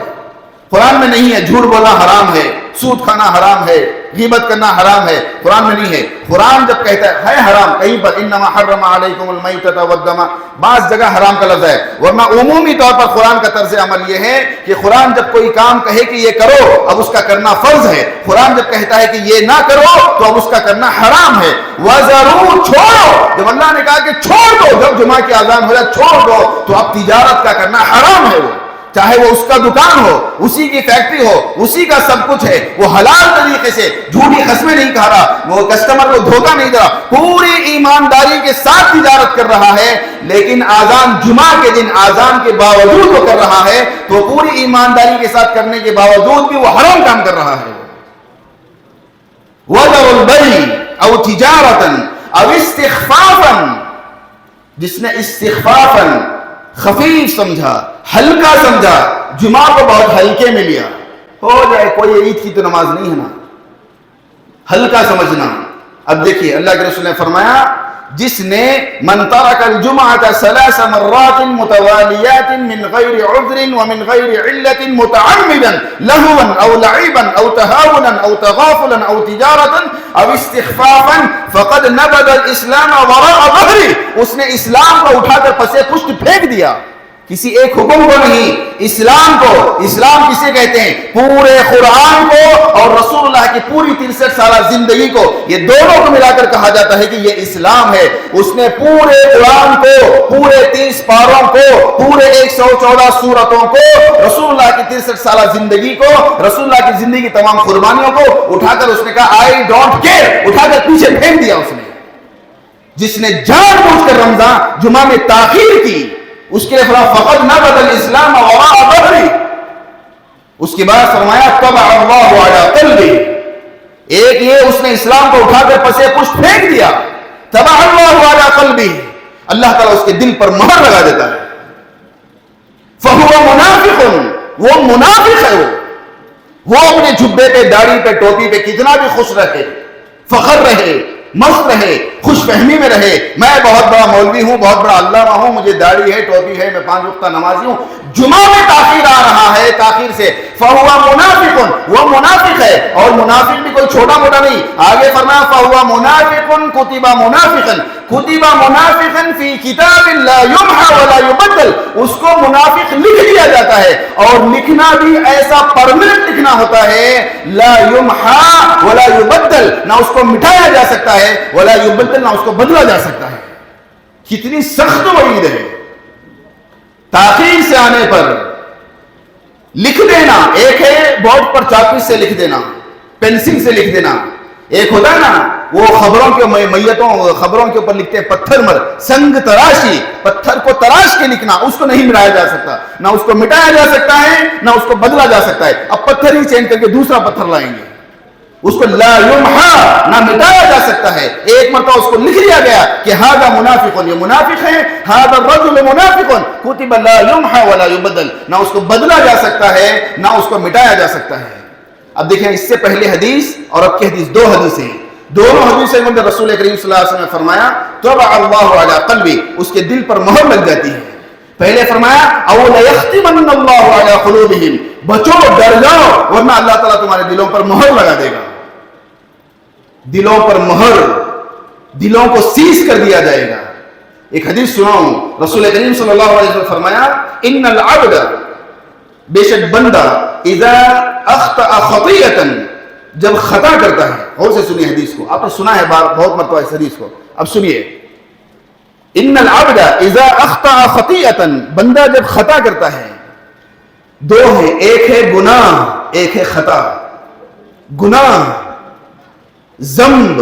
قرآن میں نہیں ہے جھوٹ بولنا حرام ہے، سود کھانا حرام ہے، غیبت کرنا حرام ہے، قرآن میں نہیں ہے۔ قرآن جب کہتا ہے حرام، کہیں پر انما حرم علیکم المیتۃ والدم، بعض جگہ حرام کا لفظ ہے، ورنہ عمومی طور پر قرآن کا طرز عمل یہ ہے کہ قرآن جب کوئی کام کہے کہ یہ کرو، اب اس کا کرنا فرض ہے، قرآن جب کہتا ہے کہ یہ نہ کرو تو اب اس کا کرنا حرام ہے۔ وَذَرُوا، چھوڑو، جب اللہ نے کہا کہ چھوڑ دو، جب جمعہ کی اذان ہو جائے چھوڑ دو، تو اب تجارت کا کرنا حرام ہے، وہ چاہے وہ اس کا دکان ہو، اسی کی فیکٹری ہو، اسی کا سب کچھ ہے، وہ حلال طریقے سے جھوٹی قسمیں نہیں کھا رہا، وہ کسٹمر کو دھوکہ نہیں دے رہا، پوری ایمانداری کے ساتھ تجارت کر رہا ہے، لیکن آذان جمعہ کے دن آذان کے باوجود وہ کر رہا ہے، تو پوری ایمانداری کے ساتھ کرنے کے باوجود بھی وہ حرام کام کر رہا ہے۔ وَذَرُوا الْبَيْعَ، او تجارتا او استخفافا، جس نے استخفافا خفیف سمجھا، ہلکا سمجھا، جمعہ کو بہت ہلکے میں لیا، ہو جائے کوئی عید کی تو نماز نہیں ہے نا، ہلکا سمجھنا۔ اب دیکھیے اللہ کے رسول نے فرمایا جس نے من ترک الجمعة 3 مرات متوالیات من غیر عذر ومن غیر علت متعمدا لهوا او لعبا او تهاونا او تغافلا او تجارتا او استخفافا فقد نبذ الاسلام وراء ظهره، اس نے اسلام کو اٹھا کر پسے پشت پھینک دیا، کسی ایک حکم کو نہیں، اسلام کو۔ اسلام کسے کہتے ہیں؟ پورے قرآن کو اور رسول اللہ کی پوری 63 سالہ زندگی کو، یہ دونوں کو ملا کر کہا جاتا ہے کہ یہ اسلام ہے۔ اس نے پورے قرآن کو، پورے 30 پاروں کو، پورے 114 سورتوں کو، رسول اللہ کی 63 سالہ زندگی کو، رسول اللہ کی زندگی کی تمام قربانیوں کو اٹھا کر اس نے کہا آئی ڈونٹ کیئر، اٹھا کر پیچھے پھینک دیا اس نے۔ جس نے جان بوجھ کر رمضان جمعہ میں تاخیر کی، اس کے لیے فقط نبذ الاسلام وراء ظهره۔ اس کے بعد فرمایا طبع اللہ علی قلبہ، ایک یہ اس نے اسلام کو اٹھا کر پسے پشت پھینک دیا، طبع اللہ علی قلبہ، اللہ تعالیٰ اس کے دل پر مہر لگا دیتا ہے۔ فہو منافق، وہ منافق ہے، وہ اپنے جبے پہ، داڑھی پہ، ٹوپی پہ کتنا بھی خوش رہے، فخر رہے، مست رہے، خوش فہمی میں رہے، میں بہت بڑا مولوی ہوں، بہت بڑا علامہ ہوں، مجھے داڑھی ہے، ٹوپی ہے، میں 5 وقتہ نمازی ہوں، جمعہ میں تاخیر آ رہا ہے، تاخیر سے فہو منافق، وہ منافق ہے۔ اور منافق بھی کوئی چھوٹا موٹا نہیں، آگے فرمایا فہو منافق کتب منافقا، کتب منافقا فی کتاب لا یمحى ولا یبدل، اس کو منافق لکھ دیا جاتا ہے، اور لکھنا بھی ایسا پرمننٹ لکھنا ہوتا ہے، لا یمحى ولا یبدل، نہ اس کو مٹایا جا سکتا ہے، ولا یبدل، نہ اس کو بدلا جا سکتا ہے۔ کتنی سخت وعید ہے تاخیر سے آنے پر۔ لکھ دینا ایک ہے، بورڈ پر چاپی سے لکھ دینا، پینسل سے لکھ دینا، ایک ہوتا ہے نا وہ خبروں کے میتوں، خبروں کے اوپر لکھتے ہیں پتھر مر، سنگ تراشی، پتھر کو تراش کے لکھنا، اس کو نہیں مٹایا جا سکتا، نہ اس کو مٹایا جا سکتا ہے، نہ اس کو بدلا جا سکتا ہے۔ اب پتھر ہی چینج کر کے دوسرا پتھر لائیں گے، اس کو لا یمحى، نہ مٹایا جا سکتا ہے۔ ایک مرتبہ اس کو لکھ دیا گیا کہ ھذا منافق، یہ منافق ہے، ھذا الرجل منافق کتب لا یمحى ولا یبدل، نہ اس کو بدلا جا سکتا ہے، نہ اس کو مٹایا جا سکتا ہے۔ اب دیکھیں اس سے پہلے حدیث اور اب کی حدیث، 2 حدیثیں، دونوں حدیثیں میں رسول کریم صلی اللہ علیہ وسلم نے فرمایا طبع اللہ علی قلبہ، اس کے دل پر مہر لگ جاتی ہے۔ پہلے فرمایا او لیختمن اللہ علی قلوبہم، بچو ڈر جاؤ ورنہ اللہ تعالیٰ تمہارے دلوں پر مہر لگا دے گا، دلوں پر مہر، دلوں کو سیز کر دیا جائے گا۔ ایک حدیث سناؤں، رسول کریم صلی اللہ علیہ وسلم فرمایا ان العبد، بے شک بندہ اذا اخطأ خطیئۃ، جب خطا کرتا ہے، اور سے سنیے حدیث کو، آپ نے سنا ہے بہت مرتبہ اس حدیث کو، اب سنیے، ان العبد اذا اخطأ خطیئۃ، بندہ جب خطا کرتا ہے، 2 ہیں، ایک ہے گناہ، ایک ہے خطا۔ گناہ، ذنب،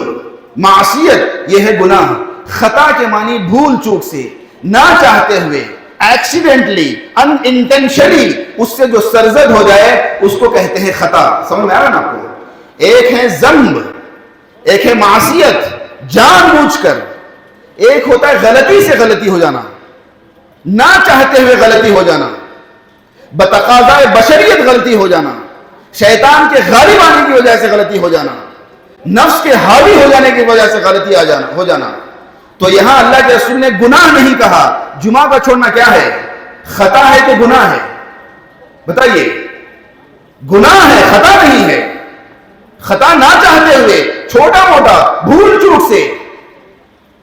معصیت، یہ ہے گناہ۔ خطا کے معنی بھول چوک سے، نہ چاہتے ہوئے، ایکسیڈنٹلی، ان انٹینشنلی، اس سے جو سرزد ہو جائے اس کو کہتے ہیں خطا۔ سمجھ میں آ رہا نا آپ کو؟ ایک ہے ذنب، ایک ہے معصیت جان بوجھ کر، ایک ہوتا ہے غلطی سے غلطی ہو جانا، نہ چاہتے ہوئے غلطی ہو جانا، بتقاضائے بشریت غلطی ہو جانا، شیطان کے غالب آنے کی وجہ سے غلطی ہو جانا، نفس کے حاوی ہو جانے کی وجہ سے غلطی ہو جانا۔ تو یہاں اللہ کے رسول نے گناہ نہیں کہا، جمعہ کا چھوڑنا کیا ہے؟ خطا ہے کہ گناہ ہے؟ بتائیے، گناہ ہے، خطا نہیں ہے۔ خطا نہ چاہتے ہوئے، چھوٹا موٹا بھول چوک سے،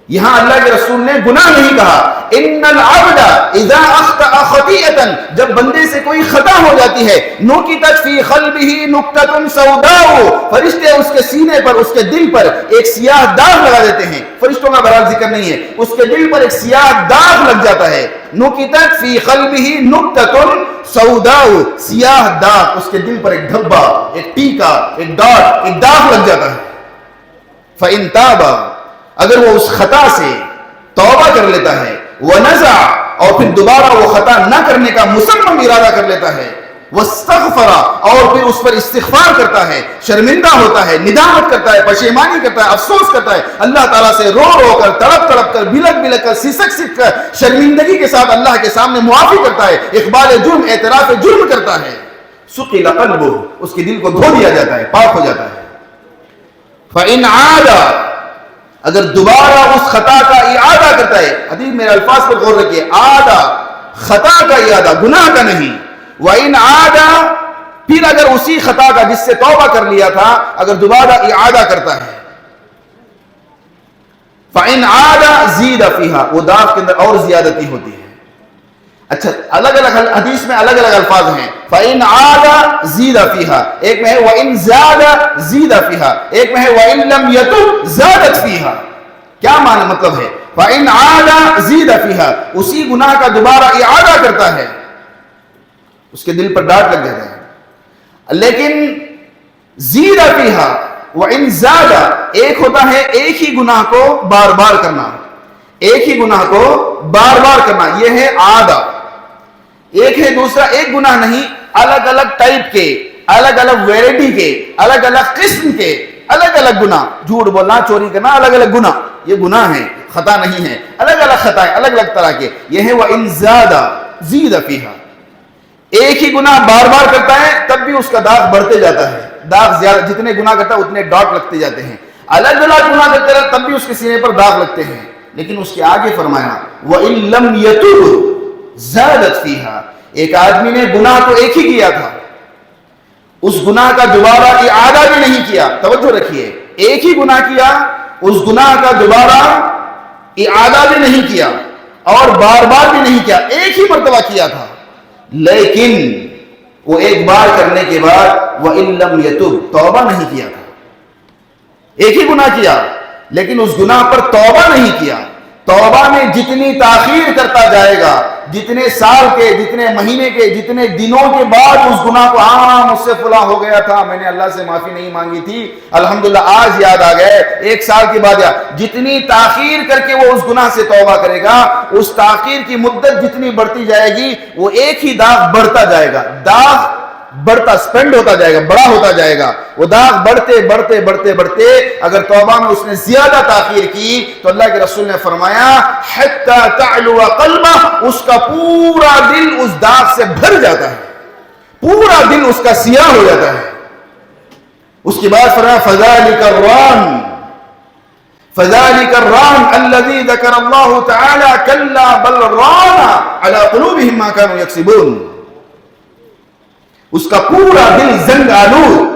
یہاں اللہ کے رسول نے گناہ نہیں کہا۔ ان العبد اذا اخطأ خطیئۃ، جب بندے سے کوئی خطا ہو جاتی ہے، نکتت فی قلبہ نکتۃ سوداء، فرشتے اس کے سینے پر، اس کے دل پر ایک سیاہ داغ لگا دیتے ہیں، فرشتوں کا بہرحال ذکر نہیں ہے، اس کے دل پر ایک سیاہ داغ لگ جاتا ہے، نکتت فی قلبہ نکتۃ سوداء، سیاہ داغ، اس کے دل پر ایک دھبا، ایک ٹیکا، ایک ڈاٹ، ایک داغ لگ جاتا ہے۔ فإن تاب، اگر وہ اس خطا سے توبہ کر لیتا ہے، ونزع، اور پھر دوبارہ وہ خطا نہ کرنے کا مصمم ارادہ کر لیتا ہے، واستغفر، اور پھر اس پر استغفار کرتا ہے، شرمندہ ہوتا ہے، ندامت کرتا ہے، پشیمانی کرتا ہے، افسوس کرتا ہے، اللہ تعالیٰ سے رو رو کر، تڑپ تڑپ کر، بلک بلک کر، سسک سک کر، شرمندگی کے ساتھ اللہ کے سامنے معافی کرتا ہے، اقبال جرم، اعتراف جرم کرتا ہے، سقل قلبہ، اس کے دل کو دھو دیا جاتا ہے، پاک ہو جاتا ہے۔ فإن عاد، اگر دوبارہ اس خطا کا اعادہ کرتا ہے، حدیث میرے الفاظ پر غور رکھیے، عادہ خطا کا اعادہ، گناہ کا نہیں، وَإِنْ عَادَ، پھر اگر اسی خطا کا جس سے توبہ کر لیا تھا اگر دوبارہ اعادہ کرتا ہے، فَإِنْ عَادَ زِيدَ فِيهَا، وہ داغ کے اندر اور زیادتی ہوتی ہے۔ اچھا، الگ الگ حدیث میں الگ الگ الفاظ ہیں، فَإِنْ عَادَ زِيدَ فِيهَا، ایک میں ہے وَإِنْ زَادَ زِيدَ فِيهَا، ایک میں ہے وَإِنْ لَمْ يَتُبْ زَادَتْ فِيهَا۔ کیا معنی مطلب ہے؟ فَإِنْ عَادَ زِيدَ فِيهَا، اسی گناہ کا دوبارہ اعادہ کرتا ہے، اس کے دل پر ڈانٹ لگ جاتا ہے۔ لیکن زِيدَ فِيهَا وَإِنْ زَادَ، ایک ہوتا ہے ایک ہی گناہ کو بار بار کرنا، ایک ہی گناہ کو بار بار کرنا، یہ ہے عادہ۔ ایک ہے دوسرا، ایک گناہ نہیں، الگ الگ ٹائپ کے، الگ الگ ویرائٹی کے، الگ الگ قسم کے، الگ الگ گناہ، جھوٹ بولنا، چوری کرنا، الگ الگ گناہ، یہ گناہ ہے، خطا نہیں ہے، الگ الگ خطا ہے، الگ الگ طرح کے، یہ ہے وَإِنْ زَادَ زِيدَ فِيهَا۔ ایک ہی گناہ بار بار کرتا ہے تب بھی اس کا داغ بڑھتے جاتا ہے، داغ زیادہ، جتنے گناہ کرتا ہے اتنے ڈاٹ لگتے جاتے ہیں، الگ الگ گناہ کرتے رہے تب بھی اس کے سینے پر داغ لگتے ہیں، لیکن اس کے آگے فرمایا وَإِنْ لَمْ يَتُبْ زَادَتْ فِيهَا، ایک آدمی نے گناہ تو ایک ہی کیا تھا، اس گناہ کا دوبارہ اعادہ بھی نہیں کیا، توجہ رکھیے، ایک ہی گناہ کیا، اس گناہ کا دوبارہ اعادہ بھی نہیں کیا اور بار بار بھی نہیں کیا، ایک ہی مرتبہ کیا تھا، لیکن وہ ایک بار کرنے کے بعد وَإِن لَمْ يَتُبْ، توبہ نہیں کیا تھا، ایک ہی گناہ کیا لیکن اس گناہ پر توبہ نہیں کیا، توبہ میں جتنی تاخیر کرتا جائے گا، جتنے سال کے، جتنے مہینے کے، جتنے دنوں کے بعد اس گناہ کو، ہاں مجھ سے فلاں ہو گیا تھا، میں نے اللہ سے معافی نہیں مانگی تھی، الحمدللہ آج یاد آ گئے، ایک سال کے بعد جتنی تاخیر کر کے وہ اس گناہ سے توبہ کرے گا، اس تاخیر کی مدت جتنی بڑھتی جائے گی، وہ ایک ہی داغ بڑھتا جائے گا، داغ بڑھتا، سپینڈ ہوتا جائے گا، بڑا ہوتا جائے گا، وہ داغ بڑھتے بڑھتے بڑھتے بڑھتے، اگر توبہ میں اس نے زیادہ تاخیر کی تو اللہ کے رسول نے فرمایا حتی تعلو قلبہ، اس کا پورا دل اس داغ سے بھر جاتا ہے، پورا دل اس کا سیاہ ہو جاتا ہے۔ اس کے بعد فرمایا فذلک الران، فذلك الران الذي ذكر الله تعالى كلا بل ران على قلوبهم ما كانوا يكسبون، اس کا پورا دل زنگ آلود،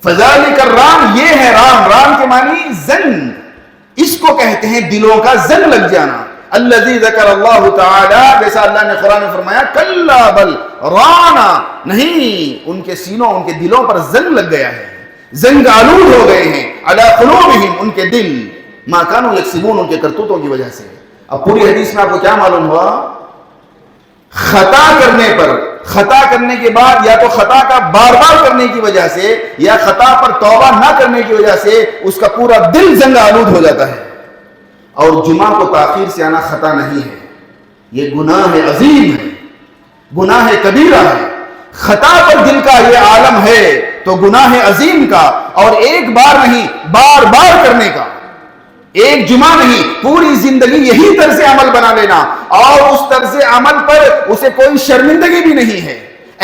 فذلك الران، یہ ہے ران، ران کے معنی زنگ، اس کو کہتے ہیں دلوں کا زنگ لگ جانا، الذي ذكر الله تعالى، جیسا اللہ نے قرآن میں فرمایا کلا بل رانا، نہیں، ان کے سینوں، ان کے دلوں پر زنگ لگ گیا ہے، زنگ آلود ہو گئے ہیں، علی قلوبہم، ان کے دل، ما کانوا یکسبون، ان کے کرتوتوں کی وجہ سے۔ اب پوری حدیث میں آپ کو کیا معلوم ہوا؟ خطا کرنے پر، خطا کرنے کے بعد یا تو خطا کا بار بار کرنے کی وجہ سے یا خطا پر توبہ نہ کرنے کی وجہ سے اس کا پورا دل زنگ آلود ہو جاتا ہے۔ اور جمعہ کو تاخیر سے آنا خطا نہیں ہے، یہ گناہ عظیم ہے، گناہ کبیرہ ہے، خطا پر دل کا یہ عالم ہے تو گناہ عظیم کا، اور ایک بار نہیں بار بار کرنے کا، ایک جمعہ نہیں، پوری زندگی یہی طرز عمل بنا لینا، اور اس طرز عمل پر اسے کوئی شرمندگی بھی نہیں ہے،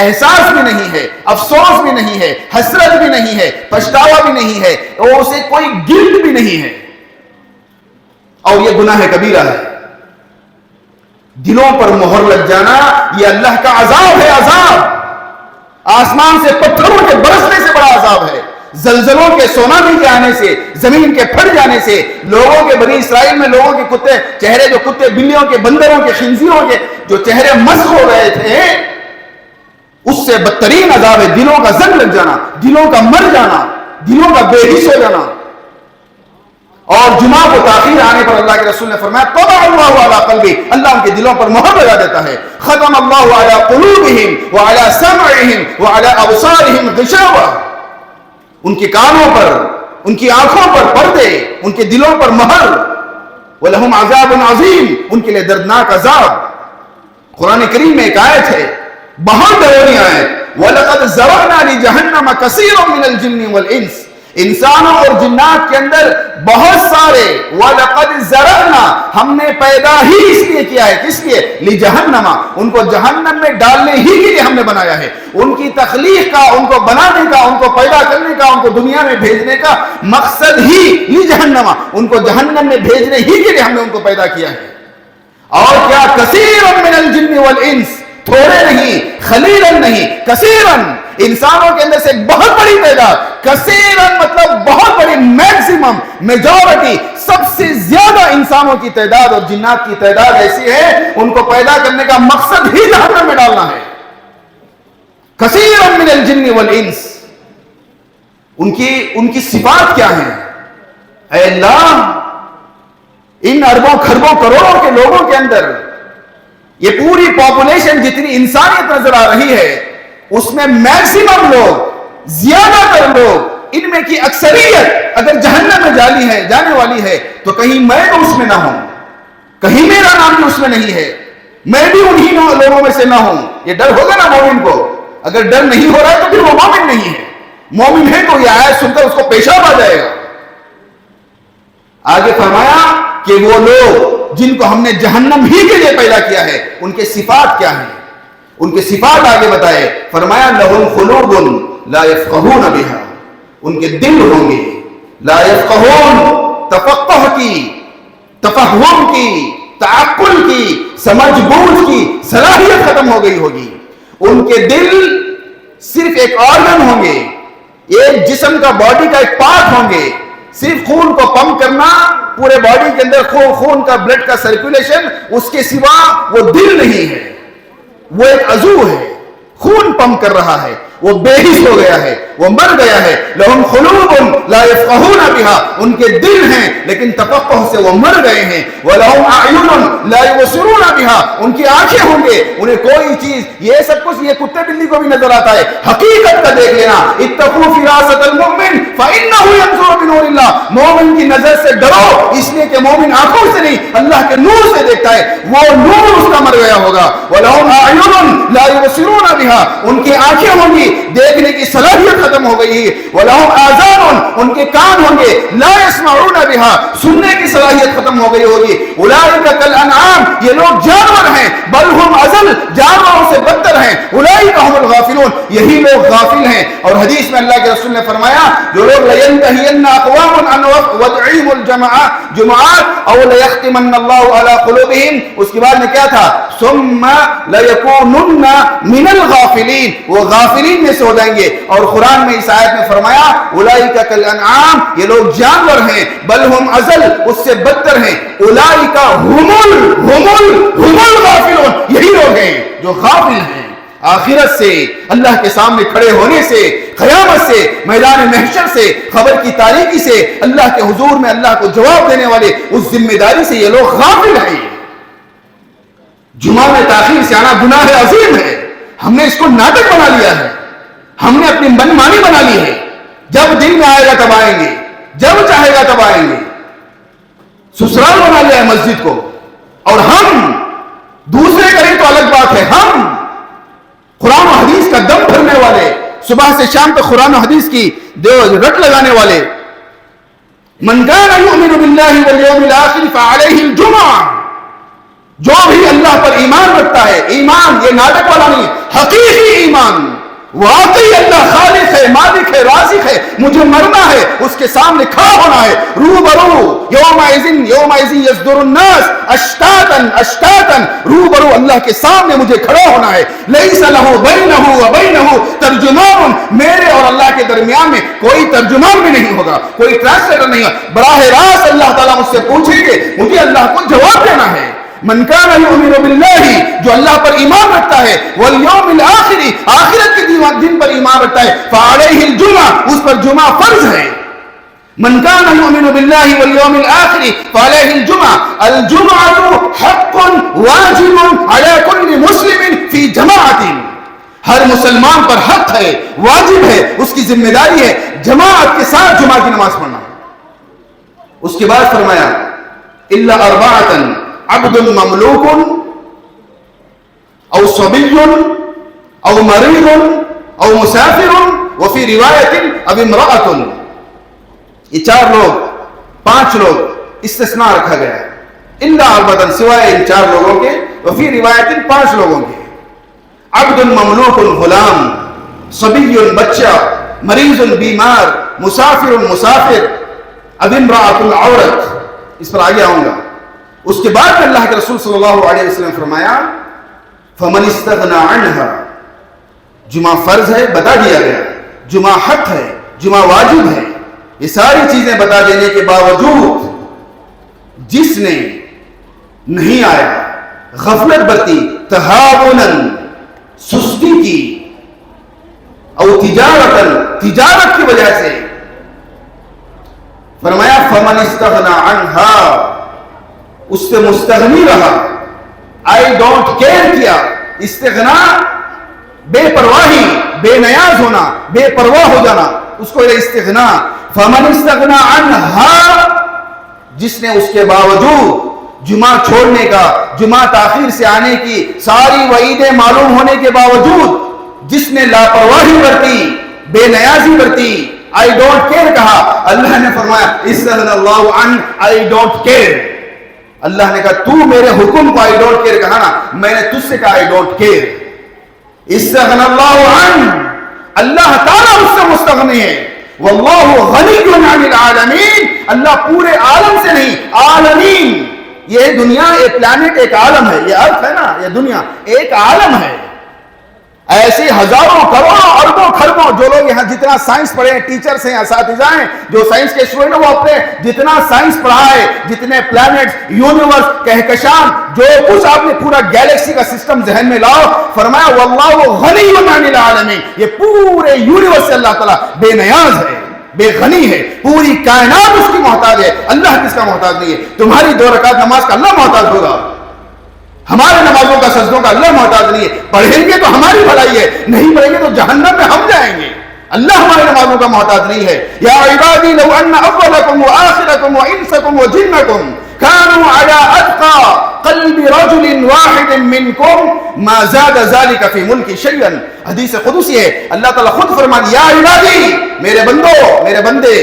احساس بھی نہیں ہے، افسوس بھی نہیں ہے، حسرت بھی نہیں ہے، پچھتاوا بھی نہیں ہے، اور اسے کوئی گلٹ بھی نہیں ہے، اور یہ گناہ کبیرہ ہے۔ دلوں پر مہر لگ جانا یہ اللہ کا عذاب ہے، عذاب آسمان سے پتھروں کے برسنے سے بڑا عذاب ہے، زلزلوں کے، سونامی کے آنے سے، زمین کے پھٹ جانے سے، لوگوں کے، بنی اسرائیل میں لوگوں کے کتے چہرے، جو کتے بلیوں کے، بندروں کے، خنزیروں کے جو چہرے مسخ ہو گئے تھے، اس سے بدترین عذاب ہے دلوں کا زنگ لگ جانا، دلوں کا مر جانا، دلوں کا بے حس ہو جانا۔ اور جمعہ کو تاخیر آنے پر اللہ کے رسول نے فرمایا طبع اللہ علی قلبی، اللہ ان کے دلوں پر مہر لگا دیتا ہے، ختم اللہ علی قلوبہم وعلی سمعہم وعلی ابصارہم غشاوہ، ان کے کانوں پر، ان کی آنکھوں پر پردے، ان کے دلوں پر مہر، وَلَهُمْ عَذَابٌ عَظِيمٌ، ان کے لیے دردناک عذاب۔ قرآن کریم میں ایک آیت ہے بہت ڈراؤنی آیت. وَلَقَدْ زَرَعْنَا لِجَهَنَّمَ كَثِيرًا مِنَ الْجِنِّ وَالْإِنسِ, انسانوں اور جنات کے اندر بہت سارے. وَلَقَدْ زَرَعْنَا, ہم نے پیدا ہی اس لیے کیا ہے. کس لیے؟ لِجَهَنَّمَ, ان کو جہنم میں ڈالنے ہی کے لیے ہم نے بنایا ہے. ان کی تخلیق کا, ان کو بنانے کا, ان کو پیدا کرنے کا, ان کو دنیا میں بھیجنے کا مقصد ہی لِجَهَنَّمَ, ان کو جہنم میں بھیجنے ہی کے لیے ہم نے ان کو پیدا کیا ہے. اور کیا؟ کثیرا من الجن والانس, تھوڑے نہیں, خلیلا نہیں, کثیرا, انسانوں کے اندر سے ایک بہت بڑی تعداد. کثیرا مطلب بہت بڑی, میکسیمم, میجورٹی, سب سے زیادہ انسانوں کی تعداد اور جنات کی تعداد ایسی ہے, ان کو پیدا کرنے کا مقصد ہی جہنم میں ڈالنا ہے. کثیرا من الجن والانس, ان کی صفات کیا ہیں؟ اے اللہ, ان اربوں خربوں کروڑوں کے لوگوں کے اندر یہ پوری پاپولیشن جتنی انسانیت نظر آ رہی ہے, اس میں میکسیمم لوگ, زیادہ تر لوگ, ان میں کی اکثریت اگر جہنم میں جانے والی ہے تو کہیں میں تو اس میں نہ ہوں, کہیں میرا نام بھی اس میں نہیں ہے, میں بھی انہی لوگوں میں سے نہ ہوں. یہ ڈر ہوگا نا مومن کو. اگر ڈر نہیں ہو رہا ہے تو پھر وہ مومن نہیں ہے. مومن ہے تو یہ آیت سن کر اس کو پیشاب آ جائے گا. آگے فرمایا کہ وہ لوگ جن کو ہم نے جہنم ہی کے لیے پیدا کیا ہے, ان کے صفات کیا ہیں؟ ان کے صفات آگے بتائے. فرمایا لہم قلوب لا یفقہون بہا, ان کے دل ہوں گے, لا یفقہون, تفقہ کی, تفہم کی, تعقل کی, سمجھ بوجھ کی صلاحیت ختم ہو گئی ہوگی. ان کے دل صرف ایک آرگن ہوں گے, ایک جسم کا, باڈی کا ایک پارٹ ہوں گے. صرف خون کو پمپ کرنا, پورے باڈی کے اندر خون کا, بلڈ کا سرکولیشن, اس کے سوا وہ دل نہیں ہے. وہ ایک عضو ہے, خون پمپ کر رہا ہے, وہ بے حس ہو گیا ہے, وہ مر گیا ہے. لہم قلوب لا یفقہون بہا, ان کے دل ہیں لیکن تفقہ سے وہ مر گئے ہیں. ولہم اعین لا یبصرون بہا, ان کی آنکھیں ہوں گے, انہیں کوئی چیز, یہ سب کچھ یہ کتے بلی کو بھی نظر آتا ہے, حقیقت کا دیکھ لینا. اتقوا فراست المؤمن فانہ ینظر بنور اللہ, مومن کی نظر سے ڈرو, اس لیے کہ مومن آنکھوں سے نہیں اللہ کے نور سے دیکھتا ہے, وہ نور اس کا مر گیا ہوگا. ولہم اعین لا یبصرون بہا, ان کی آنکھیں ہوں گی, دیکھنے کی صلاحیت ختم ہو گئی. وَلَهُمْ آذَانٌ, ان کے کان ہوں گے, لَا يَسْمَعُونَ بِهَا, سننے کی صلاحیت ختم ہو گئی ہوگی. أُولَٰئِكَ كَالْأَنْعَامِ, یہ لوگ جانور ہیں, بل ہم اضل, جانوروں سے بدتر ہیں. أُولَٰئِكَ هُمُ الْغَافِلُونَ, یہی لوگ غافل ہیں. اور حدیث میں اللہ کے رسول نے فرمایا, جو لوگ لَيَنْتَهِيَنَّ أَقْوَامٌ عَنْ وَدْعِهِمُ الْجُمُعَاتِ أَوْ لَيَخْتِمَنَّ اللَّهُ عَلَىٰ قُلُوبِهِمْ, اس کے بعد میں کیا تھا, ثُمَّ لَيَكُونُنَّ مِنَ الْغَافِلِينَ, وہ غافلین میں سے ہو جائیں گے. اور قرآن میں اس آیت میں فرمایا اولئک کالانعام, یہ لوگ جانور ہیں, بل ہم اضل, اس سے بدتر ہیں. اولئک هم الغافلون, یہی لوگ ہیں جو غافل ہیں آخرت سے, اللہ کے سامنے کھڑے ہونے سے, قیامت سے, میدان محشر سے, خبر کی تاریکی سے, اللہ کے حضور میں اللہ کو جواب دینے والے اس ذمہ داری سے یہ لوگ غافل ہیں. جمعہ میں تاخیر سے آنا گناہ عظیم ہے. ہم نے اس کو ناٹک بنا لیا ہے, ہم نے اپنی منمانی بنا لی ہے. جب دل میں آئے گا تب آئیں گے, جب چاہے گا تب آئیں گے. سسرال بنا لیا ہے مسجد کو. اور ہم دوسرے کریں تو الگ بات ہے, ہم قرآن و حدیث کا دم بھرنے والے, صبح سے شام تک قرآن و حدیث کی رٹ لگانے والے. من کان یؤمن باللہ والیوم الآخر فعلیہ الجمعہ, جو بھی اللہ پر ایمان رکھتا ہے, ایمان یہ ناٹک والا نہیں, حقیقی ایمان, واقعی اللہ خالق ہے, مالک ہے, رازق ہے, مجھے مرنا ہے, اس کے سامنے کھڑا ہونا ہے, روبرو, یومئذ یصدر الناس اشتاتا, روبرو اللہ کے سامنے مجھے کھڑا ہونا ہے. لیس لہ بینہ وبینہ ترجمان, میرے اور اللہ کے درمیان میں کوئی ترجمان بھی نہیں ہوگا, کوئی ٹرانسلیٹر نہیں ہوگا. براہ راست اللہ تعالیٰ مجھ سے پوچھیں گے, مجھے اللہ کو جواب دینا ہے. من کان یؤمن باللہ, جو اللہ پر ایمان رکھتا ہے, والیوم الآخر, آخرت کے دن پر ایمان رکھتا ہے, فعلیہ الجمعہ, اس پر جمعہ فرض ہے. من کان یؤمن باللہ والیوم الآخر فعلیہ الجمعہ, الجمعہ حق واجب علی کل مسلم فی جماعت, ہر مسلمان پر حق ہے, واجب ہے, اس کی ذمہ داری ہے جماعت کے ساتھ جمعہ کی نماز پڑھنا. اس کے بعد فرمایا الا اربعۃ, عبد مملوک او صبی او مریض او مسافر وفی روایت اب امرأۃ. یہ 4 لوگ 5 لوگ استثناء رکھا گیا ہے، الا البتہ سوائے ان 4 لوگوں کے، وفی روایت 5 لوگوں کے. عبد مملوک غلام، صبی بچہ، مریض بیمار، مسافر مسافر، اب امرأۃ عورت. اس پر آگے آؤں گا. اس کے بعد اللہ کے رسول صلی اللہ علیہ وسلم فرمایا فمن استغنى عنها. جمعہ فرض ہے بتا دیا گیا، جمعہ حق ہے، جمعہ واجب ہے. یہ ساری چیزیں بتا دینے کے باوجود جس نے نہیں آیا، غفلت برتی، تہاوناً سستی کی، اور تجارت کی وجہ سے، فرمایا فمن استغنى عنها، اس سے مستغنی رہا، آئی ڈونٹ کیئر کیا. استغنا بے پرواہی، بے نیاز ہونا، بے پرواہ ہو جانا، اس کو استغنا. فمن استغنا عنها، جس نے اس کے باوجود جمعہ چھوڑنے کا، جمعہ تاخیر سے آنے کی ساری وعیدیں معلوم ہونے کے باوجود جس نے لاپرواہی برتی، بے نیازی برتی، آئی ڈونٹ کیئر کہا، اللہ نے فرمایا استغنا اللہ عنہ، آئی ڈونٹ کیئر. اللہ نے کہا تو میرے حکم کو آئی ڈونٹ کیئر کہا نا، میں نے تجھ سے کہا آئی ڈونٹ کیئر. استغنا اللہ عنہ، اللہ تعالیٰ اس سے مستغنی ہے. واللہ غنی عن العالمین، اللہ پورے عالم سے نہیں، عالمین. یہ دنیا ایک پلانٹ، ایک عالم ہے. یہ ارتھ ہے نا، یہ دنیا ایک عالم ہے. ایسے ہزاروں کروڑوں اربوں خربوں جو لوگ یہاں جتنا سائنس پڑھے ہیں، ٹیچرز ہیں، اساتذہ ہیں، جو سائنس کے اسٹوڈنٹ ہیں، وہ اپنے جتنا سائنس پڑھا ہے، جتنے پلانٹس، یونیورس، کہکشان، جو کچھ آپ نے پورا گیلیکسی کا سسٹم ذہن میں لاؤ، فرمایا واللہ غنی عن العالمین. یہ پورے یونیورس سے اللہ تعالیٰ بے نیاز ہے، بے غنی ہے. پوری کائنات اس کی محتاج ہے، اللہ کس کا محتاج نہیں ہے. تمہاری 2 رکعت نماز کا اللہ محتاج ہوگا، ہمارے نمازوں کا سجدوں کا اللہ محتاج نہیں ہے. پڑھیں گے تو ہماری بھلائی ہے، نہیں پڑھیں گے تو جہنم میں ہم جائیں گے. اللہ ہمارے نمازوں کا محتاج نہیں ہے. یا عبادی لو ان اولکم وآخرکم وانسکم وجنکم كانوا على اتقى قلب رجل واحد منكم ما زاد ذلك في ملك شيئا. حدیث قدسی ہے، اللہ تعالیٰ خود فرماتا ہے یا عبادی، میرے بندو، میرے بندے،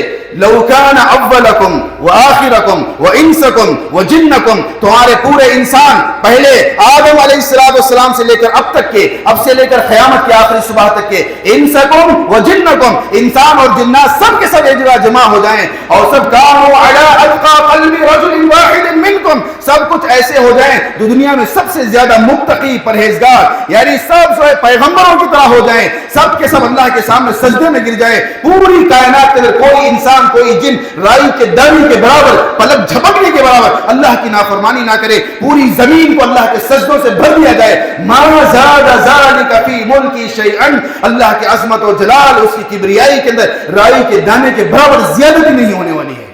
لو كان اولکم وآخرکم وانسکم وجنکم، تمہارے پورے انسان پہلے آدم علیہ السلام سے لے کر اب تک کے، اب سے لے کر قیامت کی آخری صبح تک کے، انسکم وجنکم، انسان اور جنات سب کے سب ایک جگہ جمع ہو جائیں، اور سب كانوا على اتقى قلب رجل واحد منکم، سب کچھ ایسے ہو جائیں جو دنیا میں سب سے زیادہ متقی، پرہیزگار، یعنی سب پیغمبروں کی طرح ہو جائیں، سب کے سب اللہ کے سامنے سجدے میں گر جائیں. پوری کائنات کے اندر کوئی انسان، کوئی جن رائی کے دانے کے برابر، پلک جھپکنے کے برابر اللہ کی نافرمانی نہ کرے، پوری زمین کو اللہ کے سجدوں سے بھر دیا جائے. ما زاد ذلك في ملکی شیئا، اللہ کی عظمت و جلال، اس کی کبریائی کے اندر رائی کے دانے کے برابر زیادتی نہیں ہونے والی ہے.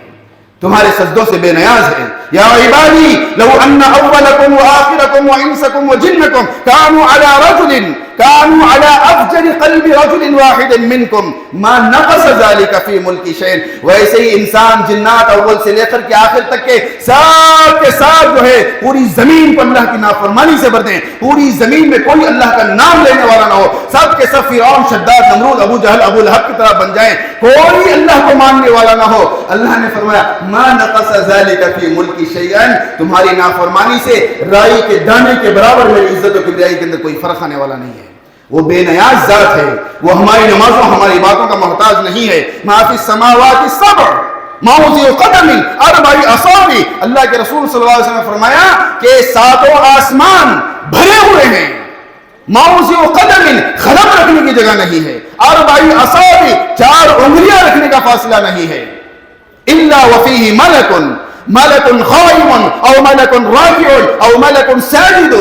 تمہارے سجدوں سے بے نیاز ہے. یا عبادی لو ان اولکم وآخرکم وانسکم وجنکم كانوا على افجر قلب رجل واحد منکم ما نقص ذلك في ملک شیئا. ویسے ہی انسان، جنات، اول سے لے کر کے آخر تک کے سب جو ہے پوری زمین کو اللہ کی نافرمانی سے بھر دیں، پوری زمین میں کوئی اللہ کا نام لینے والا نہ ہو، سب کے سب فرعون، شداد، نمرود، ابو جہل، ابو لہب کی طرح بن جائیں، کوئی اللہ کو ماننے والا نہ ہو. اللہ نے فرمایا ما نقص ذلك في ملک شیئا، تمہاری نافرمانی سے رائی کے دانے کے برابر میری عزت و کبریائی کے اندر کوئی فرق آنے والا نہیں ہے. وہ بے نیاز ذات ہے، وہ ہماری نمازوں، ہماری باتوں کا محتاج نہیں ہے. ما فی السماوات السبع موضع قدم اربع اصابع، اللہ کے رسول صلی اللہ علیہ وسلم نے فرمایا کہ 7 آسمان بھرے ہوئے ہیں. موضع قدم، قدم رکھنے کی جگہ نہیں ہے. اربع اصابع، 4 انگلیاں رکھنے کا فاصلہ نہیں ہے. الا وفیہ ملک قائم او ملک راکع او ملک ساجد،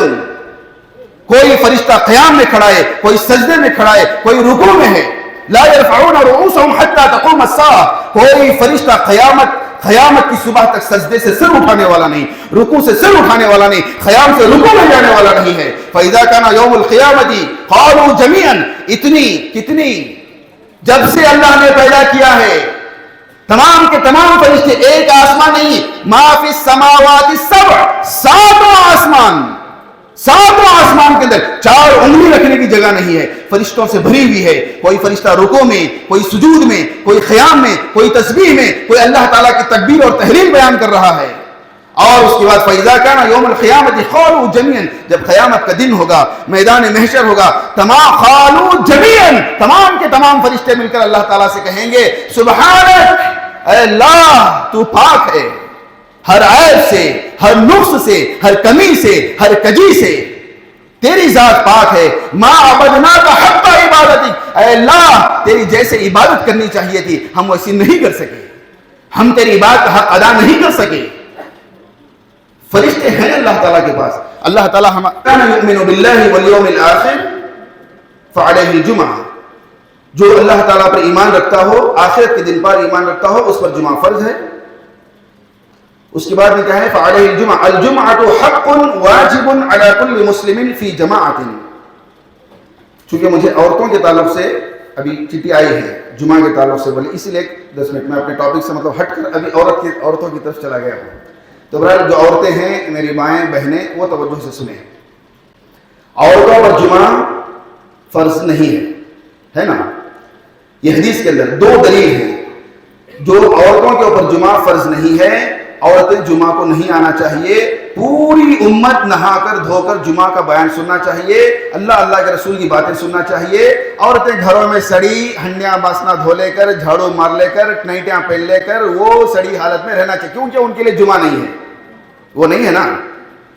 کوئی فرشتہ قیام میں کھڑا ہے، کوئی سجدے میں کھڑا ہے، کوئی رکوع میں ہے. لا يرفعون رؤوسهم حتى تقوم الساعة، کوئی فرشتہ قیامت کی صبح تک سجدے سے سر اٹھانے والا نہیں، رکوع سے سر اٹھانے والا نہیں، قیام سے رکوع میں جانے والا نہیں ہے. فإذا كان يوم القيامة قالوا جميعا، کتنی جب سے اللہ نے پیدا کیا ہے تمام کے تمام فرشتے، ایک آسمان نہیں، ما فی السماوات السبع، 7 ساتوں آسمان کے اندر 4 انگلی رکھنے کی جگہ نہیں ہے، فرشتوں سے بھری ہوئی ہے. کوئی فرشتہ رکوع میں، کوئی سجود میں، کوئی قیام میں، کوئی تسبیح میں، کوئی اللہ تعالیٰ کی تکبیر اور تحلیل بیان کر رہا ہے. اور اس کے بعد فَإِذَا كَانَ يَوْمُ الْقِيَامَةِ قَالُوا جَمِيعًا، جب قیامت کا دن ہوگا، میدان محشر ہوگا، قَالُوا جَمِيعًا، تمام کے تمام فرشتے مل کر اللہ تعالیٰ سے کہیں گے سبحانک، اے اللہ تو پاک ہے ہر عیب سے، ہر نقص سے، ہر کمی سے، ہر کجی سے، تیری ذات پاک ہے. ما عبدناک حق عبادتک، اے اللہ تیری جیسے عبادت کرنی چاہیے تھی ہم ویسی نہیں کر سکے، ہم تیری عبادت کا حق ادا نہیں کر سکے. فرشتے ہیں اللہ تعالیٰ کے پاس. اللہ تعالیٰ کان یؤمن باللہ والیوم الآخر فعلیہ الجمعہ، جو اللہ تعالیٰ پر ایمان رکھتا ہو، آخرت کے دن پر ایمان رکھتا ہو، اس پر جمعہ فرض ہے. اس کے بعد میں کیا ہے فعلیہ الجمعہ، الجمعۃ حق واجب علی کل مسلم فی جماعۃ. چونکہ مجھے عورتوں کے تعلق سے ابھی چٹھی آئی ہے جمعہ کے تعلق سے، بولے اسی لیے 10 منٹ میں اپنے ٹاپک سے مطلب ہٹ کر ابھی عورتوں کی طرف چلا گیا ہوں. تو برحال جو عورتیں ہیں میری مائیں بہنیں وہ توجہ سے سنیں. عورتوں پر جمعہ فرض نہیں ہے نا. یہ حدیث کے اندر 2 دلیل ہیں. جو عورتوں کے اوپر جمعہ فرض نہیں ہے، عورتیں جمعہ کو نہیں آنا چاہیے. پوری امت نہا کر دھو کر جمعہ کا بیان سننا چاہیے، اللہ کے رسول کی باتیں سننا چاہیے. عورتیں گھروں میں سڑی ہنڈیاں باسنا دھو لے کر، جھاڑو مار لے کر، نائٹیاں پہن لے کر وہ سڑی حالت میں رہنا چاہیے، کیونکہ ان کے لیے جمعہ نہیں ہے. وہ نہیں ہے نا،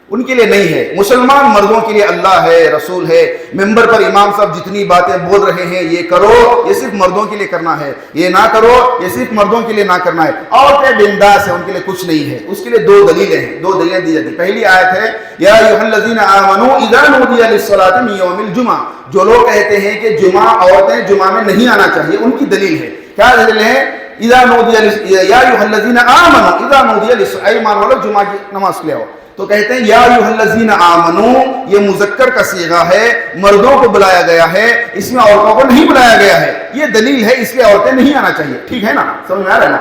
ان کے لیے نہیں ہے. مسلمان مردوں کے لیے اللہ ہے، رسول ہے. ممبر پر امام صاحب جتنی باتیں بول رہے ہیں یہ کرو، یہ صرف مردوں کے لیے کرنا ہے، یہ نہ کرو، یہ صرف مردوں کے لیے نہ کرنا ہے. عورتیں بنداس ہیں، ان کے لیے کچھ نہیں ہے. اس کے لیے 2 دلیلیں ہیں، 2 دلیلیں دی جاتی. پہلی آیت ہے یا ایھا الذین آمنوا اذا نودی للصلاۃ من یوم الجمعہ. جو لوگ کہتے ہیں کہ عورتیں جمعہ میں نہیں آنا چاہیے، ان کی دلیل ہے. کیا دلیل ہے؟ اذا نودی یا ایھا الذین آمنوا اذا نودی للصلاۃ، ایمان والو جمعہ کی نماز کے لیے آؤ. تو کہتے ہیں یا ایھا الذین آمنوا، یہ مذکر کا صیغہ ہے، مردوں کو بلایا گیا ہے، اس میں عورتوں کو نہیں بلایا گیا ہے. یہ دلیل ہے، اس لیے عورتیں نہیں آنا چاہیے. ٹھیک ہے نا، سمجھ میں آ رہا ہے نا.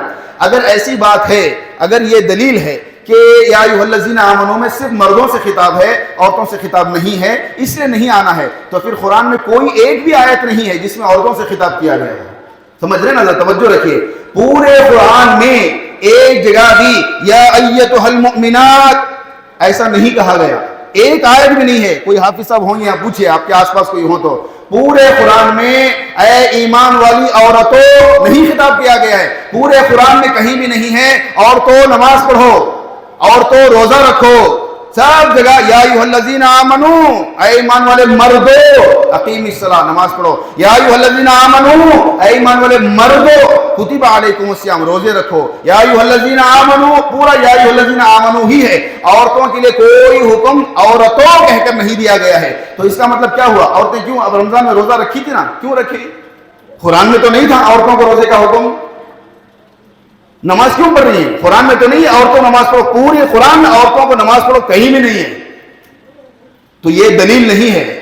اگر ایسی بات ہے، اگر یہ دلیل ہے کہ یا ایھا الذین آمنوا میں صرف مردوں سے خطاب ہے، عورتوں سے خطاب نہیں ہے، اس لیے نہیں آنا ہے، تو پھر قرآن میں کوئی ایک بھی آیت نہیں ہے جس میں عورتوں سے خطاب کیا گیا ہے. سمجھ رہے نا، توجہ رکھیے. پورے قرآن میں ایک جگہ بھی یا ایتھا المؤمنات ایسا نہیں کہا گیا، ایک آیت بھی نہیں ہے. کوئی حافظ صاحب ہوں گے، آپ پوچھئے آپ کے آس پاس کوئی ہو تو. پورے قرآن میں اے ایمان والی عورتوں نہیں خطاب کیا گیا ہے. پورے قرآن میں کہیں بھی نہیں ہے عورتوں نماز پڑھو، عورتوں روزہ رکھو. سب جگہ یا ایھا الذین آمنوا، اے ایمان والے مردو اقیموا الصلاۃ، نماز پڑھو. یا ایھا الذین آمنوا، اے ایمان والے مردو کتب علیکم الصیام، روزے رکھو. یا ایھا الذین آمنوا، پورا یا ایھا الذین آمنوا ہی ہے. عورتوں کے لیے کوئی حکم عورتوں کہہ کر نہیں دیا گیا ہے. تو اس کا مطلب کیا ہوا؟ عورتیں کیوں اب رمضان میں روزہ رکھی تھی نا، کیوں رکھی؟ قرآن میں تو نہیں تھا عورتوں کو روزے کا حکم. نماز کیوں پڑھ رہی ہیں؟ قرآن میں تو نہیں ہے عورتوں نماز پڑھو. پورے قرآن میں عورتوں کو نماز پڑھو کہیں بھی نہیں ہے. تو یہ دلیل نہیں ہے.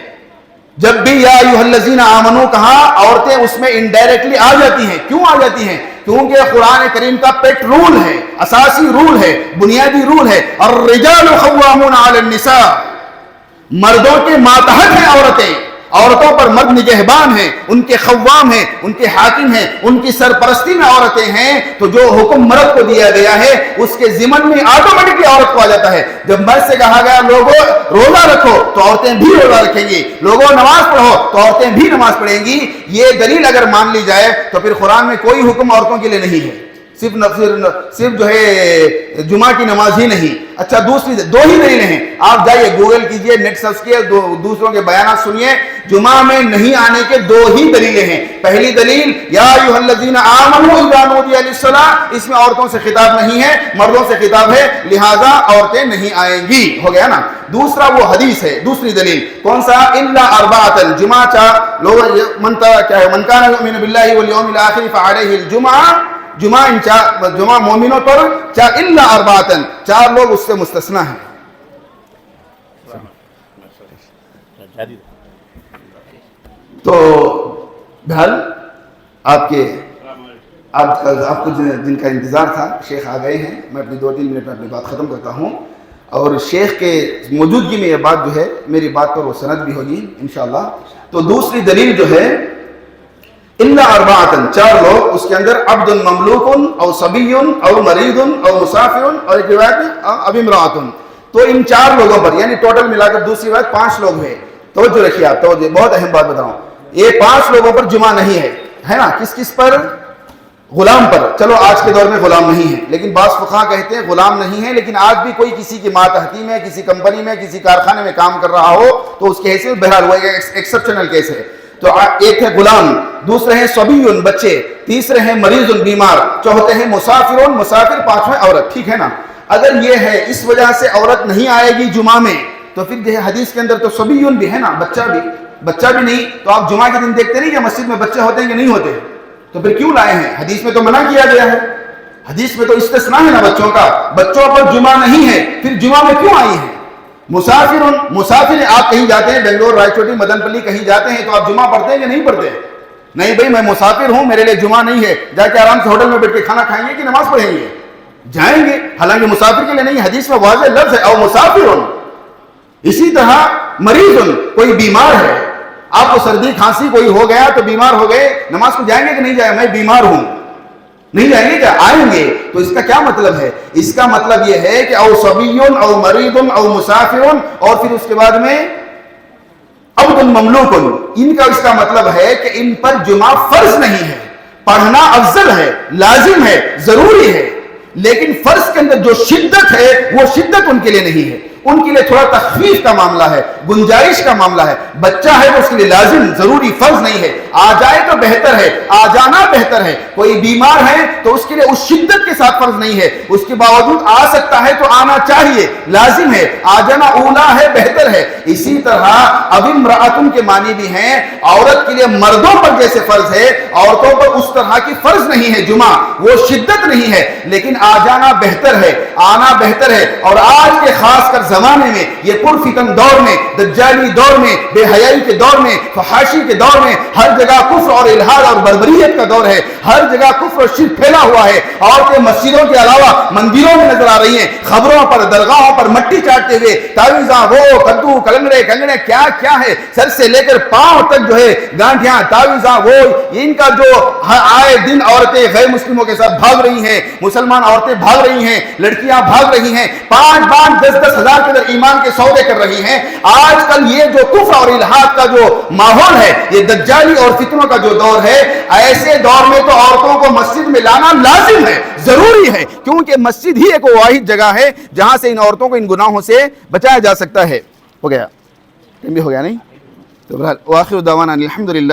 جب بھی یا ایھا الذین آمنوا کہا، عورتیں اس میں انڈائریکٹلی آ جاتی ہیں. کیوں آ جاتی ہیں؟ کیونکہ قرآن کریم کا پیٹ رول ہے، اساسی رول ہے، بنیادی رول ہے. الرجال قوامون علی النساء، مردوں کے ماتحت ہیں عورتیں. عورتوں پر مرد نگہبان ہیں، ان کے خوام ہیں، ان کے حاکم ہیں، ان کی سرپرستی میں عورتیں ہیں. تو جو حکم مرد کو دیا گیا ہے اس کے ضمن میں آٹومیٹکلی عورت کو آ جاتا ہے. جب مرد سے کہا گیا لوگوں روزہ رکھو تو عورتیں بھی روزہ رکھیں گی، لوگوں نماز پڑھو تو عورتیں بھی نماز پڑھیں گی. یہ دلیل اگر مان لی جائے تو پھر قرآن میں کوئی حکم عورتوں کے لیے نہیں ہے، صرف جو ہے جمعہ کی نماز ہی نہیں. اچھا دوسری 2 ہی دلیلیں ہیں. آپ جائیے گوگل کیجئے، نیٹ سرچ کیے، دوسروں کے بیانات سنیے. جمعہ میں نہیں آنے کے 2 ہی دلیلیں ہیں. پہلی دلیل یا ایھا الذین آمنوا اذا نودی للصلاۃ، اس میں عورتوں سے خطاب نہیں ہے، مردوں سے خطاب ہے، لہذا عورتیں نہیں آئیں گی. ہو گیا نا. دوسرا وہ حدیث ہے، دوسری دلیل کون سا؟ الا اربعۃ، جمعہ 4 لوگ من کان یؤمن باللہ والیوم الآخر فعلیہ الجمعہ. جمعہ مومنوں پر الا اربعۃ، 4 لوگ اس سے مستثنا ہیں. تو بہرحال آپ کو جن کا انتظار تھا، شیخ آ گئے ہیں. میں اپنی 2-3 منٹ میں اپنی بات ختم کرتا ہوں. اور شیخ کے موجودگی میں یہ بات جو ہے میری بات پر وہ سند بھی ہوگی انشاءاللہ. تو دوسری دلیل جو ہے الا اربعۃ، 4 لوگ، اس کے اندر عبد مملوک او صبی او مرید او مسافر اور ایک روایت میں اب امرأۃ. تو ان 4 لوگوں پر یعنی ٹوٹل ملا کر دوسری روایت 5 لوگ ہیں. توجہ رکھیے آپ، توجہ، بہت اہم بات بتاؤں. یہ 5 لوگوں پر جمعہ نہیں ہے نا. کس کس پر؟ غلام پر. چلو آج کے دور میں غلام نہیں ہے، لیکن بعض فقہا کہتے ہیں غلام نہیں ہے لیکن آج بھی کوئی کسی کی ماتحتی میں، کسی کمپنی میں، کسی کارخانے میں کام کر رہا ہو تو اس کے حیثیت بہرحال وہ ایکسپشنل کیس ہے. تو ایک ہے غلام، دوسرے ہیں صبی بچے، تیسرے ہیں مریض بیمار، چوتھے ہیں مسافر مسافر، 5ویں عورت. ٹھیک ہے نا. اگر یہ ہے اس وجہ سے عورت نہیں آئے گی جمعہ میں تو پھر جو ہے حدیث کے اندر تو صبی بھی ہے نا، بچہ بھی نہیں. تو آپ جمعہ کے دن دیکھتے نہیں کہ مسجد میں بچے ہوتے ہیں کہ نہیں ہوتے؟ تو پھر کیوں لائے ہیں؟ حدیث میں تو منع کیا گیا ہے، حدیث میں تو استثناء ہے نا بچوں کا. بچوں پر جمعہ نہیں ہے پھر جمعہ میں کیوں آئی ہیں؟ مسافر آپ کہیں جاتے ہیں، بنگلور، رائے چوٹی، مدن پلی کہیں جاتے ہیں تو آپ جمعہ پڑھتے ہیں کہ نہیں پڑھتے؟ نہیں بھائی، میں مسافر ہوں، میرے لیے جمعہ نہیں ہے. جا کے آرام سے ہوٹل میں بیٹھ کے کھانا کھائیں گے کہ نماز پڑھیں گے؟ جائیں گے. حالانکہ مسافر کے لیے نہیں، حدیث میں واضح لفظ ہے او مسافر. اسی طرح مریض، کوئی بیمار ہے، آپ کو سردی کھانسی کوئی ہو گیا تو بیمار ہو گئے، نماز کو جائیں گے کہ نہیں جائیں؟ میں بیمار ہوں، نہیں جائیں گے کیا؟ آئیں گے. تو اس کا کیا مطلب ہے؟ اس کا مطلب یہ ہے کہ او صبی او مریض او مسافر اور پھر اس کے بعد میں عبد مملوک، ان کا اس کا مطلب ہے کہ ان پر جمعہ فرض نہیں ہے. پڑھنا افضل ہے، لازم ہے، ضروری ہے، لیکن فرض کے اندر جو شدت ہے وہ شدت ان کے لیے نہیں ہے. ان کے لیے تھوڑا تخفیف کا معاملہ ہے، گنجائش کا معاملہ ہے. بچہ ہے تو اس کے لیے لازم، ضروری، فرض نہیں ہے. آ جائے تو بہتر ہے، آ جانا بہتر ہے. کوئی بیمار ہے تو اس کے لیے اس شدت کے ساتھ فرض نہیں ہے، اس کے باوجود آ سکتا ہے تو آنا چاہیے، لازم ہے. آ جانا اولا ہے، بہتر ہے. اسی طرح اب امرأتن کے معنی بھی ہیں، عورت کے لیے مردوں پر جیسے فرض ہے عورتوں پر اس طرح کی فرض نہیں ہے جمعہ، وہ شدت نہیں ہے، لیکن آ جانا بہتر ہے، آنا بہتر ہے. اور آج کے خاص کر زمانے میں، یہ پرفتن دور میں، دجالی دور میں، بے حیائی کے دور میں، فحاشی کے دور میں، ہر جگہ کفر اور الحاد اور بربریت کا دور ہے. ہر جگہ کفر اور شرک پھیلا ہوا ہے. عورتیں مسجدوں کے علاوہ مندروں میں نظر آ رہی ہیں، خبروں پر، درگاہوں پر مٹی چاٹتے ہوئے، تعویذاں، وہ کدو کلنگڑے کنگڑے کیا کیا ہے، سر سے لے کر پاؤں تک جو ہے گانٹیاں، تعویذاں، وہ ان کا جو آئے دن عورتیں غیر مسلموں کے ساتھ بھاگ رہی ہیں، مسلمان عورتیں بھاگ رہی ہیں، لڑکیاں بھاگ رہی ہیں، 5 10 ہزار کے اندر ایمان کے سودے کر رہی ہیں. آج کل یہ جو کفر اور الحاد کا جو ماحول ہے، یہ دجالی اور فتنوں کا جو دور ہے، ایسے دور میں تو عورتوں کو مسجد میں لانا لازم ہے، ضروری ہے، کیونکہ مسجد ہی ایک واحد جگہ ہے جہاں سے ان عورتوں کو ان گناہوں سے بچایا جا سکتا ہے. ہو گیا، ٹائم بھی ہو گیا نہیں؟ تو بہرحال وآخر دعوانا الحمدللہ.